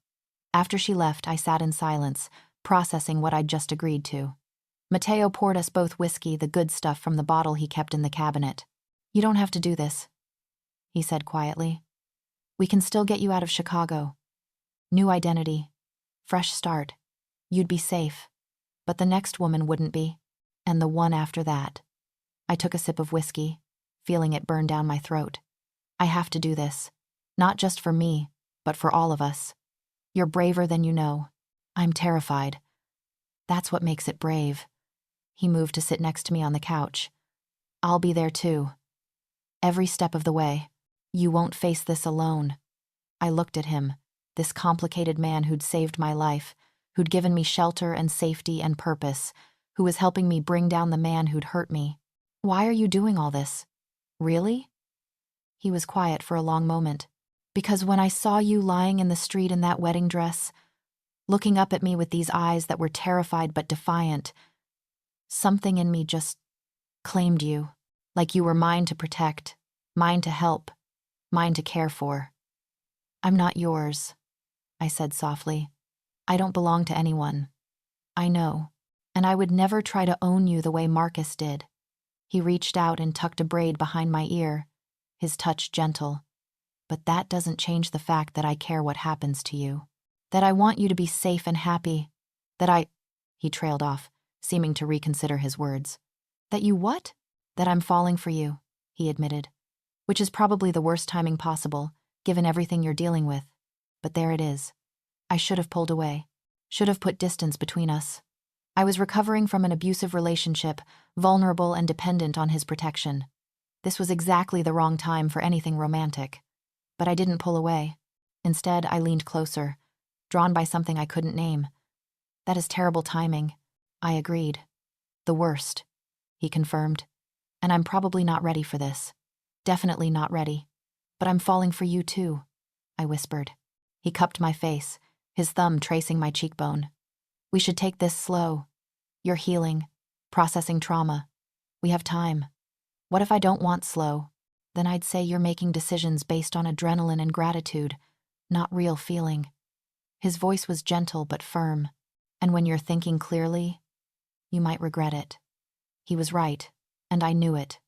Speaker 1: After she left, I sat in silence, processing what I'd just agreed to. Matteo poured us both whiskey, the good stuff from the bottle he kept in the cabinet. "You don't have to do this," he said quietly. "We can still get you out of Chicago. New identity. Fresh start. You'd be safe. But the next woman wouldn't be. And the one after that." I took a sip of whiskey, feeling it burn down my throat. "I have to do this. Not just for me, but for all of us. You're braver than you know. I'm terrified. That's what makes it brave." He moved to sit next to me on the couch. "I'll be there too. Every step of the way. You won't face this alone." I looked at him, this complicated man who'd saved my life, who'd given me shelter and safety and purpose, who was helping me bring down the man who'd hurt me. "Why are you doing all this? Really?" He was quiet for a long moment. "Because when I saw you lying in the street in that wedding dress, looking up at me with these eyes that were terrified but defiant, something in me just claimed you, like you were mine to protect, mine to help, mine to care for." "I'm not yours," I said softly. "I don't belong to anyone. I know, and I would never try to own you the way Marcus did." He reached out and tucked a braid behind my ear, his touch gentle. "But that doesn't change the fact that I care what happens to you. That I want you to be safe and happy. That I—" He trailed off, seeming to reconsider his words. "That you what?" "That I'm falling for you," he admitted. "Which is probably the worst timing possible, given everything you're dealing with. But there it is. I should have pulled away. Should have put distance between us. I was recovering from an abusive relationship, vulnerable and dependent on his protection. This was exactly the wrong time for anything romantic. But I didn't pull away. Instead, I leaned closer, drawn by something I couldn't name. That is terrible timing." I agreed. "The worst," he confirmed. "And I'm probably not ready for this. Definitely not ready. But I'm falling for you too," I whispered. He cupped my face, his thumb tracing my cheekbone. "We should take this slow. You're healing, processing trauma. We have time. What if I don't want slow? Then I'd say you're making decisions based on adrenaline and gratitude, not real feeling." His voice was gentle but firm. "And when you're thinking clearly, you might regret it." He was right, and I knew it.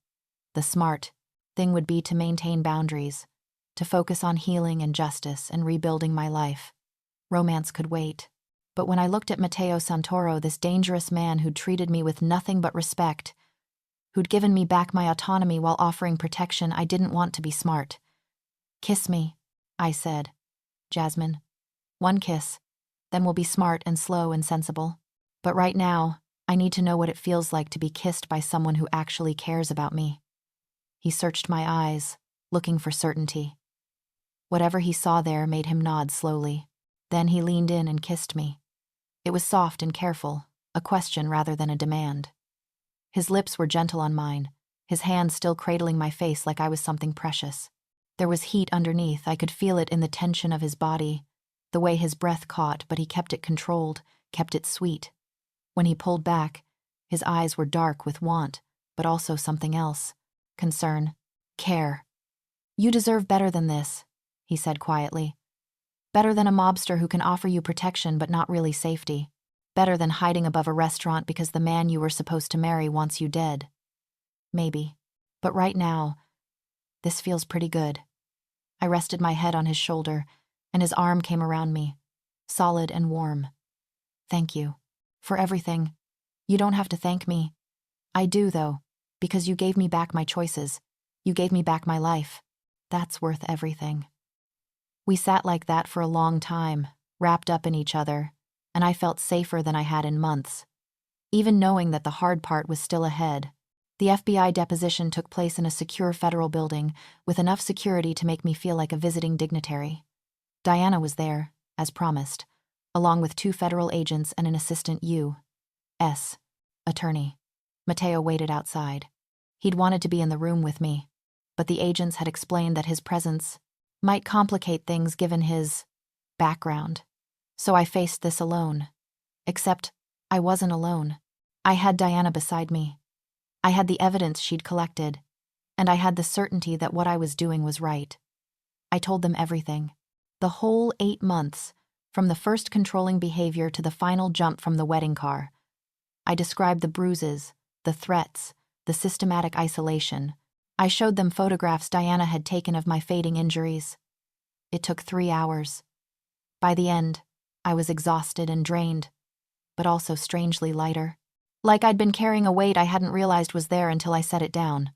Speaker 1: The smart thing would be to maintain boundaries, to focus on healing and justice and rebuilding my life. Romance could wait. But when I looked at Matteo Santoro, this dangerous man who'd treated me with nothing but respect, who'd given me back my autonomy while offering protection, I didn't want to be smart. "Kiss me," I said. "Jasmine. One kiss. Then we'll be smart and slow and sensible. But right now, I need to know what it feels like to be kissed by someone who actually cares about me." He searched my eyes, looking for certainty. Whatever he saw there made him nod slowly. Then he leaned in and kissed me. It was soft and careful, a question rather than a demand. His lips were gentle on mine, his hand still cradling my face like I was something precious. There was heat underneath. I could feel it in the tension of his body, the way his breath caught, but he kept it controlled, kept it sweet. When he pulled back, his eyes were dark with want, but also something else. Concern. Care. "You deserve better than this," he said quietly. "Better than a mobster who can offer you protection but not really safety. Better than hiding above a restaurant because the man you were supposed to marry wants you dead. Maybe. But right now, this feels pretty good." I rested my head on his shoulder, and his arm came around me, solid and warm. "Thank you. For everything. You don't have to thank me. I do, though, because you gave me back my choices. You gave me back my life. That's worth everything." We sat like that for a long time, wrapped up in each other, and I felt safer than I had in months. Even knowing that the hard part was still ahead, the FBI deposition took place in a secure federal building with enough security to make me feel like a visiting dignitary. Diana was there, as promised, along with 2 federal agents and an assistant U.S. attorney. Matteo waited outside. He'd wanted to be in the room with me, but the agents had explained that his presence might complicate things given his background. So I faced this alone. Except I wasn't alone. I had Diana beside me. I had the evidence she'd collected, and I had the certainty that what I was doing was right. I told them everything. The whole 8 months, from the first controlling behavior to the final jump from the wedding car. I described the bruises, the threats, the systematic isolation. I showed them photographs Diana had taken of my fading injuries. It took 3 hours. By the end, I was exhausted and drained, but also strangely lighter. Like I'd been carrying a weight I hadn't realized was there until I set it down.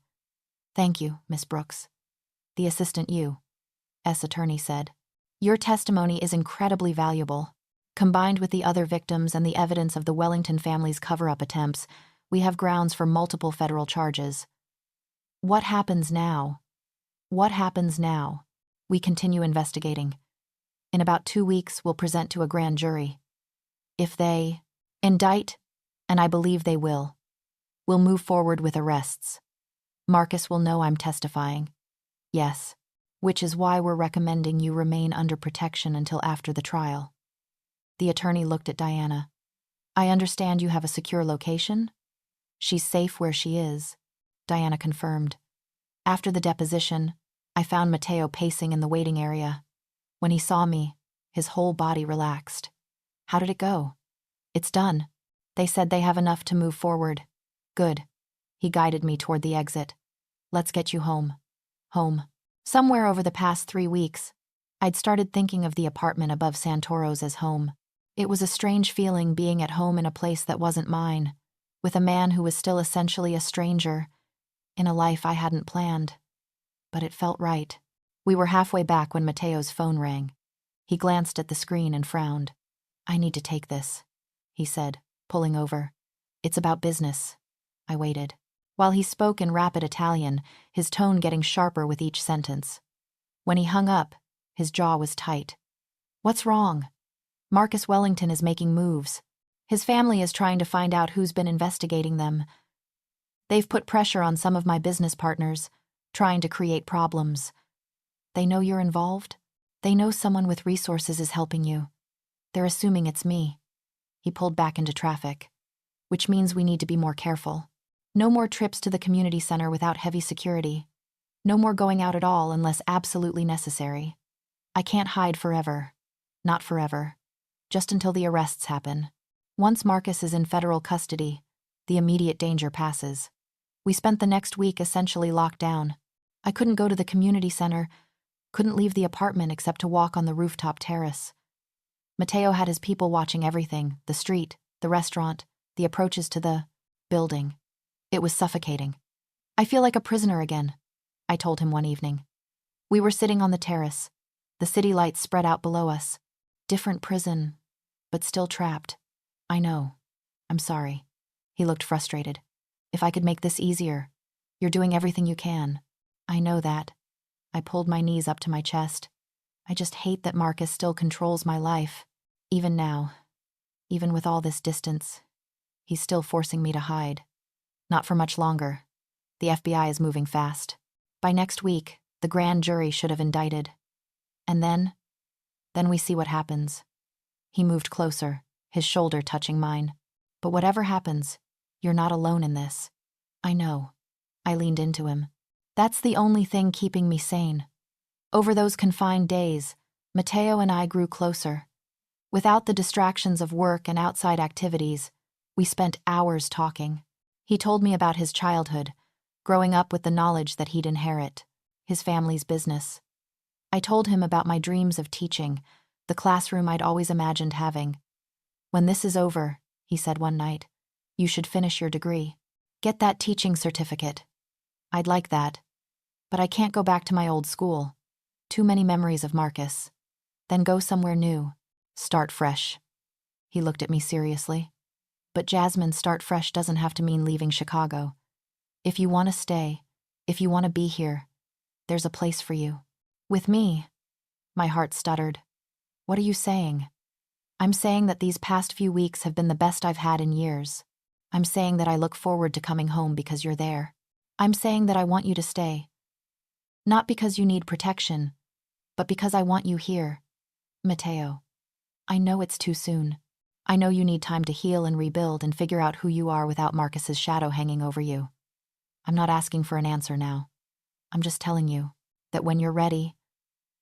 Speaker 1: "Thank you, Miss Brooks," the assistant U.S. attorney said. "Your testimony is incredibly valuable. Combined with the other victims and the evidence of the Wellington family's cover-up attempts, we have grounds for multiple federal charges. What happens now? What happens now? We continue investigating. In about 2 weeks, we'll present to a grand jury. If they indict, and I believe they will, we'll move forward with arrests. Marcus will know I'm testifying. Yes, which is why we're recommending you remain under protection until after the trial." The attorney looked at Diana. "I understand you have a secure location?" "She's safe where she is," Diana confirmed. "After the deposition, I found Matteo pacing in the waiting area. When he saw me, his whole body relaxed." "How did it go?" "It's done. They said they have enough to move forward." "Good." He guided me toward the exit. "Let's get you home." Home. Somewhere over the past 3 weeks, I'd started thinking of the apartment above Santoro's as home. It was a strange feeling being at home in a place that wasn't mine, with a man who was still essentially a stranger, in a life I hadn't planned. But it felt right. We were halfway back when Matteo's phone rang. He glanced at the screen and frowned. "I need to take this," he said, pulling over. "It's about business." I waited. While he spoke in rapid Italian, his tone getting sharper with each sentence. When he hung up, his jaw was tight. "What's wrong?" "Marcus Wellington is making moves. His family is trying to find out who's been investigating them. They've put pressure on some of my business partners, trying to create problems. They know you're involved. They know someone with resources is helping you. They're assuming it's me." He pulled back into traffic. "Which means we need to be more careful. No more trips to the community center without heavy security. No more going out at all unless absolutely necessary. I can't hide forever. Not forever. Just until the arrests happen. Once Marcus is in federal custody, the immediate danger passes." We spent the next week essentially locked down. I couldn't go to the community center, couldn't leave the apartment except to walk on the rooftop terrace. Matteo had his people watching everything, the street, the restaurant, the approaches to the building. It was suffocating. "I feel like a prisoner again," I told him one evening. We were sitting on the terrace, the city lights spread out below us. Different prison, but still trapped. "I know. I'm sorry." He looked frustrated. "If I could make this easier. You're doing everything you can." "I know that." I pulled my knees up to my chest. "I just hate that Marcus still controls my life. Even now. Even with all this distance. He's still forcing me to hide. Not for much longer. The FBI is moving fast. By next week, the grand jury should have indicted. And then we see what happens." He moved closer, his shoulder touching mine. "But whatever happens, you're not alone in this." "I know." I leaned into him. "That's the only thing keeping me sane." Over those confined days, Matteo and I grew closer. Without the distractions of work and outside activities, we spent hours talking. He told me about his childhood, growing up with the knowledge that he'd inherit, his family's business. I told him about my dreams of teaching, the classroom I'd always imagined having. "When this is over," he said one night, "you should finish your degree. Get that teaching certificate." "I'd like that. But I can't go back to my old school. Too many memories of Marcus. Then go somewhere new. Start fresh." He looked at me seriously. "But Jasmine, start fresh doesn't have to mean leaving Chicago. If you want to stay, if you want to be here, there's a place for you." "With me?" My heart stuttered. "What are you saying?" "I'm saying that these past few weeks have been the best I've had in years. I'm saying that I look forward to coming home because you're there. I'm saying that I want you to stay. Not because you need protection, but because I want you here. Matteo, I know it's too soon. I know you need time to heal and rebuild and figure out who you are without Marcus's shadow hanging over you. I'm not asking for an answer now. I'm just telling you that when you're ready,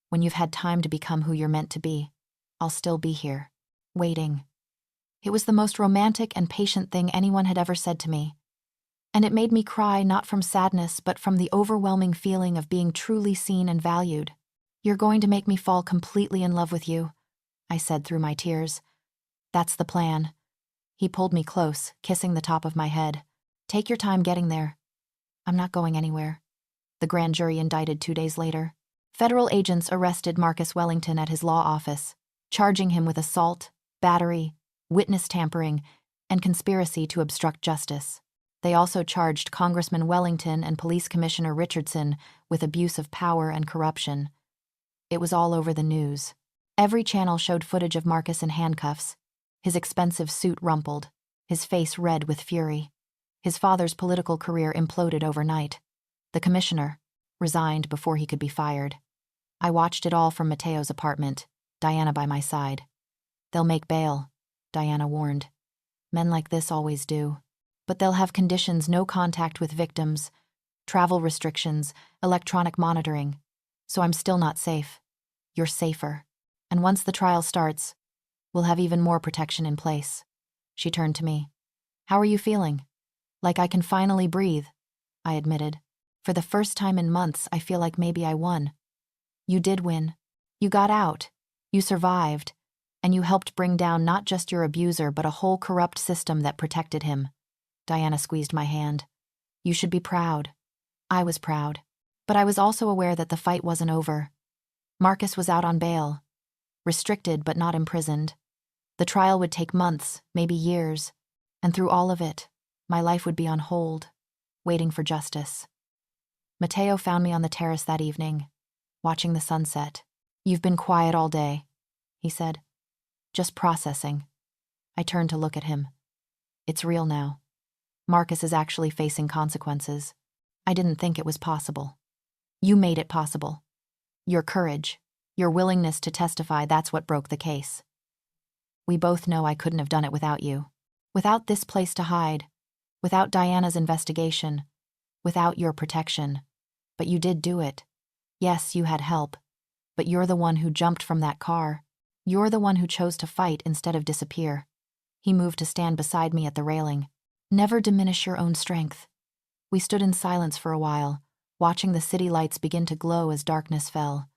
Speaker 1: when you've had time to become who you're meant to be, I'll still be here, waiting. It was the most romantic and patient thing anyone had ever said to me. And it made me cry not from sadness but from the overwhelming feeling of being truly seen and valued. "You're going to make me fall completely in love with you," I said through my tears. "That's the plan." He pulled me close, kissing the top of my head. "Take your time getting there." "I'm not going anywhere." The grand jury indicted 2 days later. Federal agents arrested Marcus Wellington at his law office, charging him with assault, battery, witness tampering, and conspiracy to obstruct justice. They also charged Congressman Wellington and Police Commissioner Richardson with abuse of power and corruption. It was all over the news. Every channel showed footage of Marcus in handcuffs, his expensive suit rumpled, his face red with fury. His father's political career imploded overnight. The commissioner resigned before he could be fired. I watched it all from Matteo's apartment, Diana by my side. "They'll make bail," Diana warned. "Men like this always do. But they'll have conditions: no contact with victims, travel restrictions, electronic monitoring. So I'm still not safe. You're safer. And once the trial starts, we'll have even more protection in place." She turned to me. "How are you feeling?" "Like I can finally breathe," I admitted. "For the first time in months, I feel like maybe I won." "You did win. You got out. You survived. And you helped bring down not just your abuser but a whole corrupt system that protected him." Diana squeezed my hand. "You should be proud." I was proud. But I was also aware that the fight wasn't over. Marcus was out on bail. Restricted but not imprisoned. The trial would take months, maybe years. And through all of it, my life would be on hold, waiting for justice. Matteo found me on the terrace that evening, watching the sunset. "You've been quiet all day," he said. "Just processing." I turned to look at him. "It's real now. Marcus is actually facing consequences. I didn't think it was possible. You made it possible. Your courage, your willingness to testify, that's what broke the case. We both know I couldn't have done it without you. Without this place to hide. Without Diana's investigation. Without your protection. But you did do it. Yes, you had help. But you're the one who jumped from that car. You're the one who chose to fight instead of disappear." He moved to stand beside me at the railing. "Never diminish your own strength." We stood in silence for a while, watching the city lights begin to glow as darkness fell.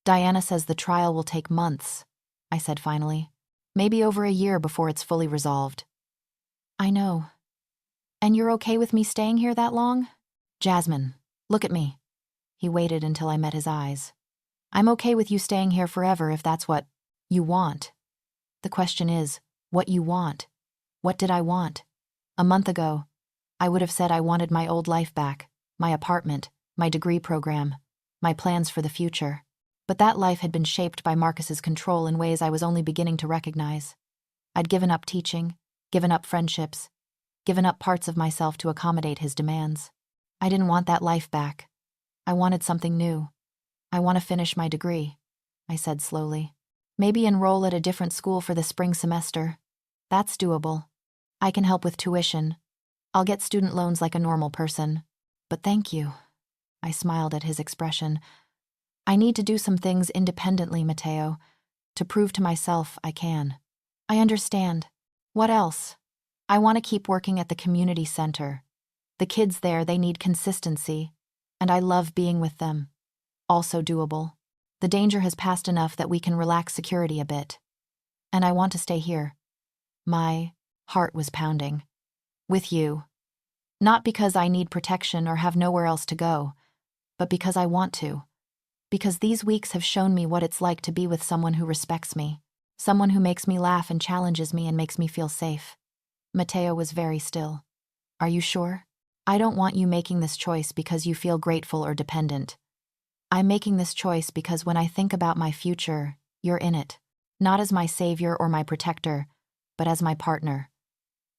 Speaker 1: "Diana says the trial will take months," I said finally. "Maybe over a year before it's fully resolved." "I know. And you're okay with me staying here that long?" "Jasmine, look at me." He waited until I met his eyes. "I'm okay with you staying here forever if that's what you want. The question is, what you want. What did I want? A month ago, I would have said I wanted my old life back, my apartment, my degree program, my plans for the future. But that life had been shaped by Marcus's control in ways I was only beginning to recognize. I'd given up teaching, given up friendships, given up parts of myself to accommodate his demands. I didn't want that life back. I wanted something new. "I want to finish my degree," I said slowly. "Maybe enroll at a different school for the spring semester. That's doable. I can help with tuition. I'll get student loans like a normal person. But thank you." I smiled at his expression. "I need to do some things independently, Matteo, to prove to myself I can." "I understand. What else?" "I want to keep working at the community center. The kids there, they need consistency, and I love being with them. Also doable. The danger has passed enough that we can relax security a bit. And I want to stay here." My heart was pounding. "With you. Not because I need protection or have nowhere else to go, but because I want to. Because these weeks have shown me what it's like to be with someone who respects me, someone who makes me laugh and challenges me and makes me feel safe." Matteo was very still. "Are you sure? I don't want you making this choice because you feel grateful or dependent. I'm making this choice because when I think about my future, you're in it. Not as my savior or my protector, but as my partner."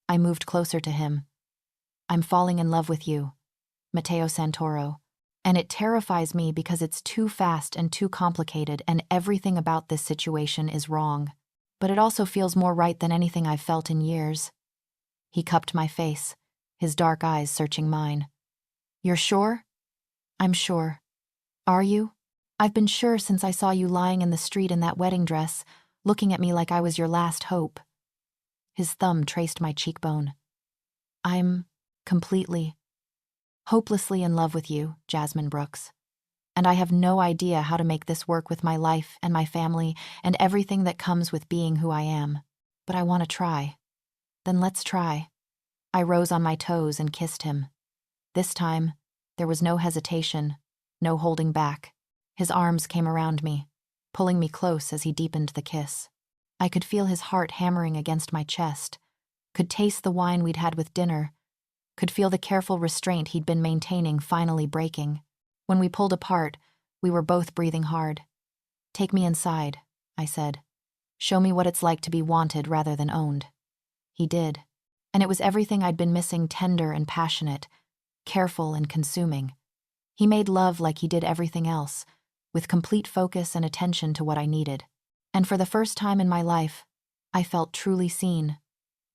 Speaker 1: I moved closer to him. "I'm falling in love with you, Matteo Santoro. And it terrifies me because it's too fast and too complicated and everything about this situation is wrong. But it also feels more right than anything I've felt in years." He cupped my face, his dark eyes searching mine. "You're sure?" "I'm sure. Are you? I've been sure since I saw you lying in the street in that wedding dress, looking at me like I was your last hope. His thumb traced my cheekbone. I'm completely, hopelessly in love with you, Jasmine Brooks. And I have no idea how to make this work with my life and my family and everything that comes with being who I am. But I want to try. Then let's try. I rose on my toes and kissed him. This time, there was no hesitation, no holding back. His arms came around me, pulling me close as he deepened the kiss. I could feel his heart hammering against my chest, could taste the wine we'd had with dinner, could feel the careful restraint he'd been maintaining finally breaking. When we pulled apart, we were both breathing hard. "Take me inside," I said. "Show me what it's like to be wanted rather than owned." He did, and it was everything I'd been missing, tender and passionate, careful and consuming. He made love like he did everything else, with complete focus and attention to what I needed. And for the first time in my life, I felt truly seen,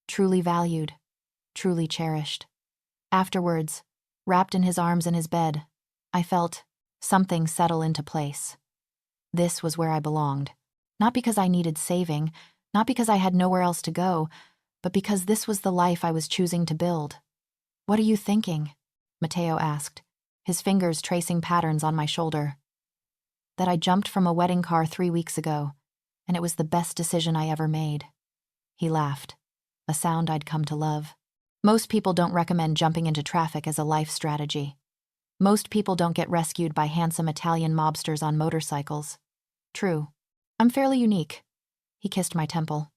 Speaker 1: truly valued, truly cherished. Afterwards, wrapped in his arms in his bed, I felt something settle into place. This was where I belonged. Not because I needed saving, not because I had nowhere else to go, but because this was the life I was choosing to build. "What are you thinking?" Mateo asked, his fingers tracing patterns on my shoulder. "That I jumped from a wedding car 3 weeks ago, and it was the best decision I ever made." He laughed, a sound I'd come to love. Most people don't recommend jumping into traffic as a life strategy. Most people don't get rescued by handsome Italian mobsters on motorcycles. True. I'm fairly unique. He kissed my temple.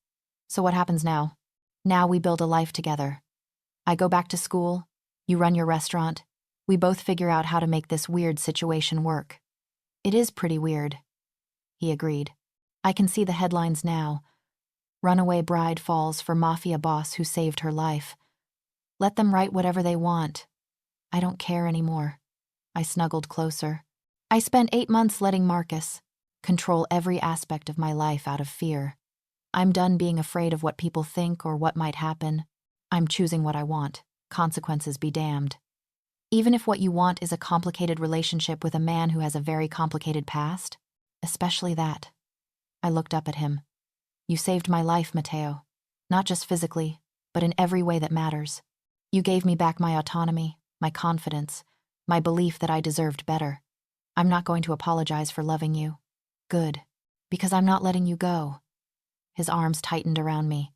Speaker 1: "So what happens now?" "Now we build a life together. I go back to school, you run your restaurant, we both figure out how to make this weird situation work." "It is pretty weird," he agreed. "I can see the headlines now. Runaway bride falls for Mafia boss who saved her life. Let them write whatever they want. I don't care anymore." I snuggled closer. I spent 8 months letting Marcus control every aspect of my life out of fear. I'm done being afraid of what people think or what might happen. I'm choosing what I want. Consequences be damned. Even if what you want is a complicated relationship with a man who has a very complicated past, especially that. I looked up at him. "You saved my life, Mateo. Not just physically, but in every way that matters. You gave me back my autonomy, my confidence, my belief that I deserved better. I'm not going to apologize for loving you. Good, because I'm not letting you go." His arms tightened around me.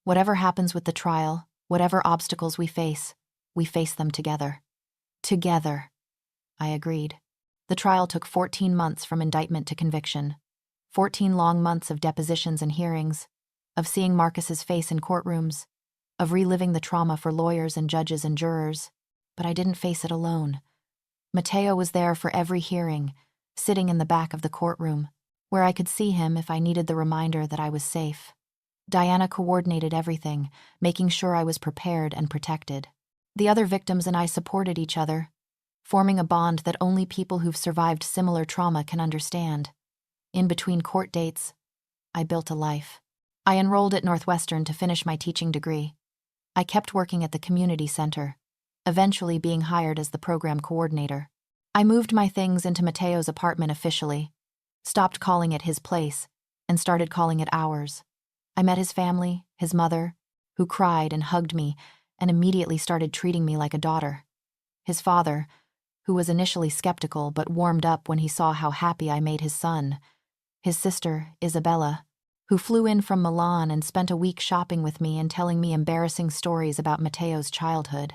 Speaker 1: "Whatever happens with the trial, whatever obstacles we face them together." Together, I agreed. The trial took 14 months from indictment to conviction. 14 long months of depositions and hearings, of seeing Marcus's face in courtrooms, of reliving the trauma for lawyers and judges and jurors. But I didn't face it alone. Mateo was there for every hearing, sitting in the back of the courtroom, where I could see him if I needed the reminder that I was safe. Diana coordinated everything, making sure I was prepared and protected. The other victims and I supported each other, forming a bond that only people who've survived similar trauma can understand. In between court dates, I built a life. I enrolled at Northwestern to finish my teaching degree. I kept working at the community center, eventually being hired as the program coordinator. I moved my things into Mateo's apartment officially, stopped calling it his place, and started calling it ours. I met his family, his mother, who cried and hugged me and immediately started treating me like a daughter. His father, who was initially skeptical but warmed up when he saw how happy I made his son. His sister, Isabella, who flew in from Milan and spent a week shopping with me and telling me embarrassing stories about Mateo's childhood.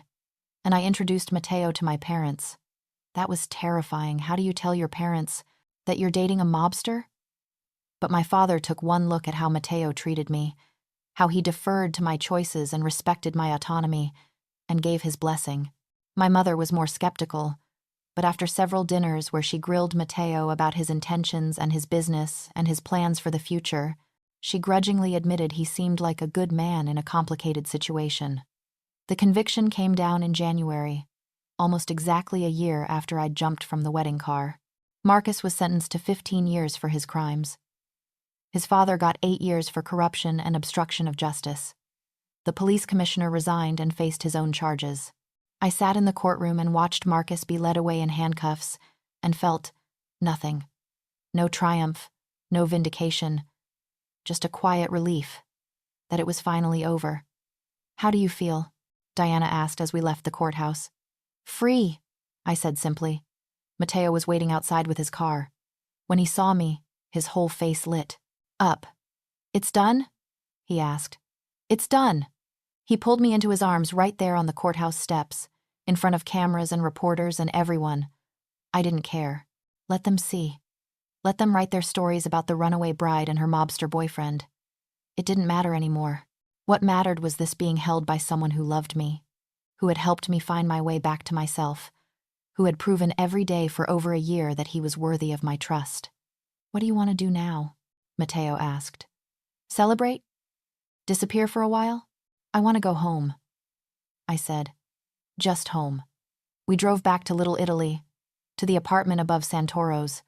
Speaker 1: And I introduced Mateo to my parents. That was terrifying. How do you tell your parents that you're dating a mobster? But my father took one look at how Mateo treated me, how he deferred to my choices and respected my autonomy, and gave his blessing. My mother was more skeptical, but after several dinners where she grilled Mateo about his intentions and his business and his plans for the future, she grudgingly admitted he seemed like a good man in a complicated situation. The conviction came down in January, almost exactly a year after I'd jumped from the wedding car. Marcus was sentenced to 15 years for his crimes. His father got 8 years for corruption and obstruction of justice. The police commissioner resigned and faced his own charges. I sat in the courtroom and watched Marcus be led away in handcuffs and felt nothing. No triumph, no vindication, just a quiet relief that it was finally over. "How do you feel?" Diana asked as we left the courthouse. "Free," I said simply. Mateo was waiting outside with his car. When he saw me, his whole face lit up. "It's done?" he asked. "It's done." He pulled me into his arms right there on the courthouse steps, in front of cameras and reporters and everyone. I didn't care. Let them see. Let them write their stories about the runaway bride and her mobster boyfriend. It didn't matter anymore. What mattered was this being held by someone who loved me, who had helped me find my way back to myself, who had proven every day for over a year that he was worthy of my trust. "What do you want to do now?" Mateo asked. "Celebrate? Disappear for a while? I want to go home," I said. "Just home." We drove back to Little Italy, to the apartment above Santoro's,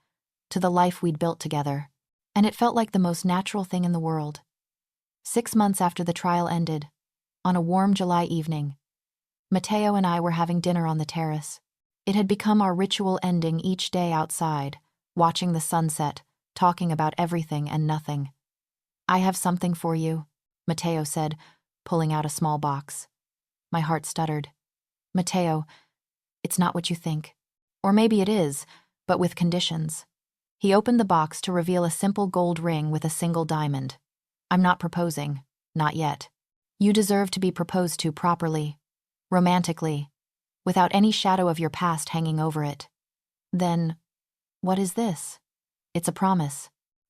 Speaker 1: to the life we'd built together, and it felt like the most natural thing in the world. 6 months after the trial ended, on a warm July evening, Mateo and I were having dinner on the terrace. It had become our ritual ending each day outside, watching the sunset, talking about everything and nothing. "I have something for you," Mateo said, pulling out a small box. My heart stuttered. "Mateo, it's not what you think. Or maybe it is, but with conditions." He opened the box to reveal a simple gold ring with a single diamond. "I'm not proposing. Not yet. You deserve to be proposed to properly, romantically, without any shadow of your past hanging over it." "Then, what is this?" "It's a promise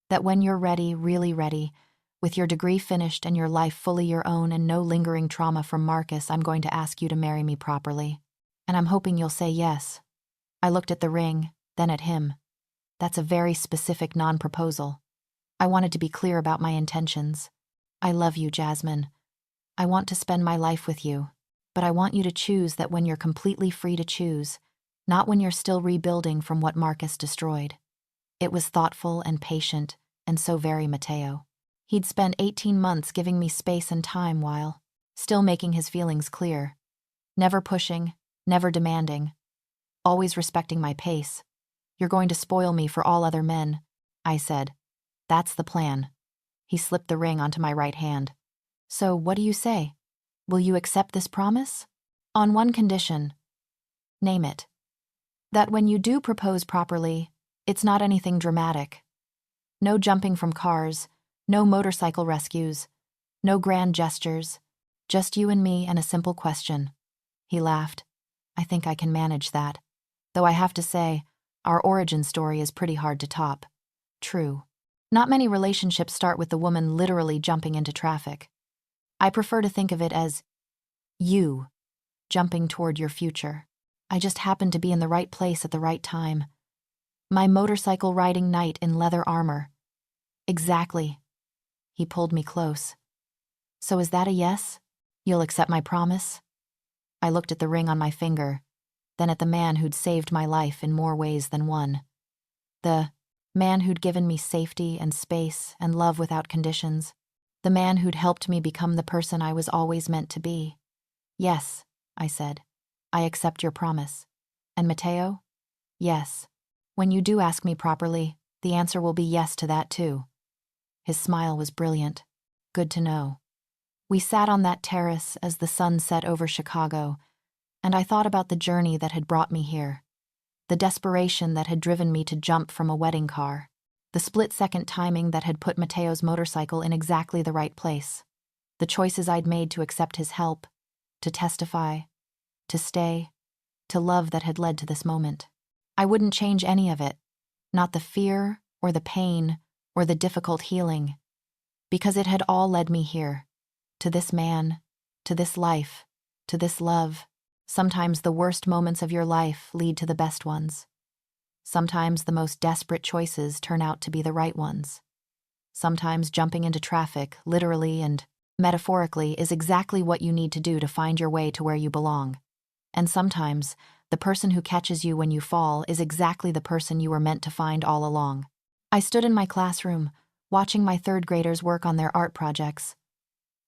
Speaker 1: that when you're ready, really ready, with your degree finished and your life fully your own and no lingering trauma from Marcus, I'm going to ask you to marry me properly. And I'm hoping you'll say yes." I looked at the ring, then at him. That's a very specific non-proposal. I wanted to be clear about my intentions. "I love you, Jasmine. I want to spend my life with you, but I want you to choose that when you're completely free to choose, not when you're still rebuilding from what Marcus destroyed." It was thoughtful and patient, and so very Mateo. He'd spent 18 months giving me space and time while still making his feelings clear. Never pushing, never demanding, always respecting my pace. "You're going to spoil me for all other men," I said. "That's the plan." He slipped the ring onto my right hand. "So what do you say? Will you accept this promise?" "On one condition." "Name it." "That when you do propose properly, it's not anything dramatic. No jumping from cars, no motorcycle rescues, no grand gestures, just you and me and a simple question." He laughed. "I think I can manage that. Though I have to say, our origin story is pretty hard to top." True. Not many relationships start with the woman literally jumping into traffic. I prefer to think of it as you jumping toward your future. I just happened to be in the right place at the right time. My motorcycle riding knight in leather armor. Exactly. He pulled me close. "So is that a yes? You'll accept my promise?" I looked at the ring on my finger, then at the man who'd saved my life in more ways than one. The man who'd given me safety and space and love without conditions. The man who'd helped me become the person I was always meant to be. "Yes," I said. "I accept your promise." "And Mateo?" "Yes. When you do ask me properly, the answer will be yes to that too." His smile was brilliant. Good to know. We sat on that terrace as the sun set over Chicago, and I thought about the journey that had brought me here, the desperation that had driven me to jump from a wedding car, the split-second timing that had put Mateo's motorcycle in exactly the right place, the choices I'd made to accept his help, to testify, to stay, to love that had led to this moment. I wouldn't change any of it, not the fear or the pain or the difficult healing, because it had all led me here, to this man, to this life, to this love. Sometimes the worst moments of your life lead to the best ones. Sometimes the most desperate choices turn out to be the right ones. Sometimes jumping into traffic, literally and metaphorically, is exactly what you need to do to find your way to where you belong. And sometimes the person who catches you when you fall is exactly the person you were meant to find all along. I stood in my classroom, watching my third graders work on their art projects.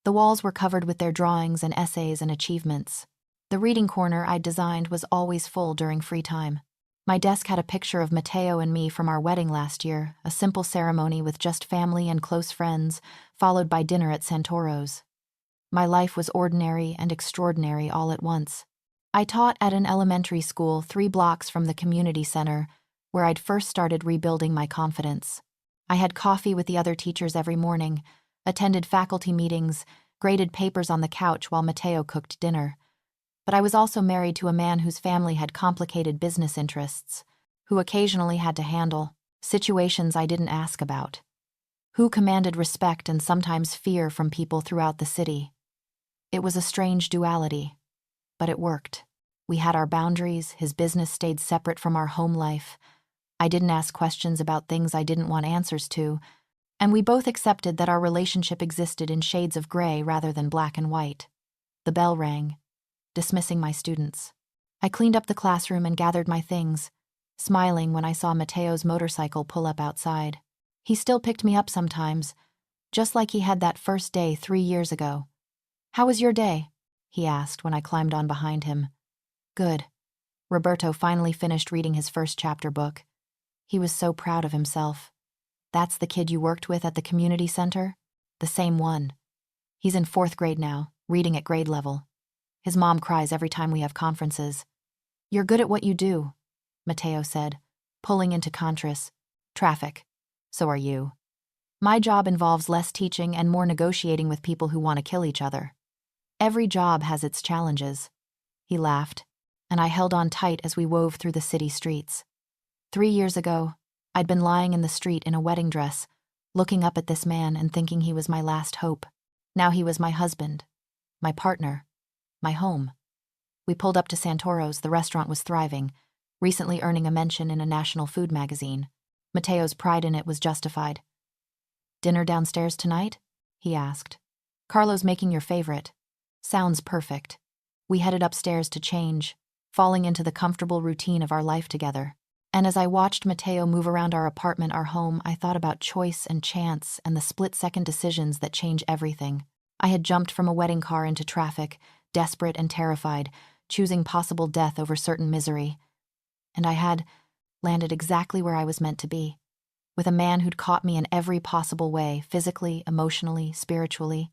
Speaker 1: The walls were covered with their drawings and essays and achievements. The reading corner I'd designed was always full during free time. My desk had a picture of Mateo and me from our wedding last year, a simple ceremony with just family and close friends, followed by dinner at Santoro's. My life was ordinary and extraordinary all at once. I taught at an elementary school 3 blocks from the community center, where I'd first started rebuilding my confidence. I had coffee with the other teachers every morning, attended faculty meetings, graded papers on the couch while Mateo cooked dinner. But I was also married to a man whose family had complicated business interests, who occasionally had to handle situations I didn't ask about, who commanded respect and sometimes fear from people throughout the city. It was a strange duality, but it worked. We had our boundaries, his business stayed separate from our home life. I didn't ask questions about things I didn't want answers to, and we both accepted that our relationship existed in shades of gray rather than black and white. The bell rang, dismissing my students. I cleaned up the classroom and gathered my things, smiling when I saw Mateo's motorcycle pull up outside. He still picked me up sometimes, just like he had that first day 3 years ago. "How was your day?" he asked when I climbed on behind him. "Good." Roberto finally finished reading his first chapter book. He was so proud of himself. "That's the kid you worked with at the community center?" "The same one. He's in 4th grade now, reading at grade level. His mom cries every time we have conferences." "You're good at what you do," Mateo said, pulling into contrast. "Traffic. So are you. My job involves less teaching and more negotiating with people who want to kill each other. Every job has its challenges." He laughed, and I held on tight as we wove through the city streets. 3 years ago, I'd been lying in the street in a wedding dress, looking up at this man and thinking he was my last hope. Now he was my husband, my partner, my home. We pulled up to Santoro's. The restaurant was thriving, recently earning a mention in a national food magazine. Mateo's pride in it was justified. "Dinner downstairs tonight?" he asked. "Carlo's making your favorite." "Sounds perfect." We headed upstairs to change, falling into the comfortable routine of our life together. And as I watched Mateo move around our apartment, our home, I thought about choice and chance and the split-second decisions that change everything. I had jumped from a wedding car into traffic, desperate and terrified, choosing possible death over certain misery. And I had landed exactly where I was meant to be, with a man who'd caught me in every possible way, physically, emotionally, spiritually,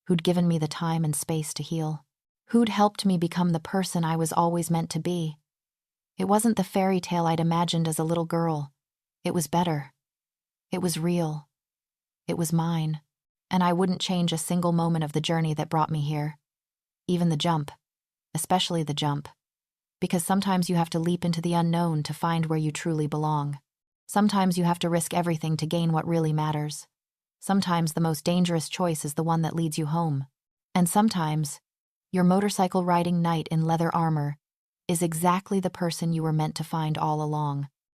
Speaker 1: who'd given me the time and space to heal, who'd helped me become the person I was always meant to be. It wasn't the fairy tale I'd imagined as a little girl. It was better. It was real. It was mine. And I wouldn't change a single moment of the journey that brought me here. Even the jump. Especially the jump. Because sometimes you have to leap into the unknown to find where you truly belong. Sometimes you have to risk everything to gain what really matters. Sometimes the most dangerous choice is the one that leads you home. And sometimes, your motorcycle riding knight in leather armor is exactly the person you were meant to find all along.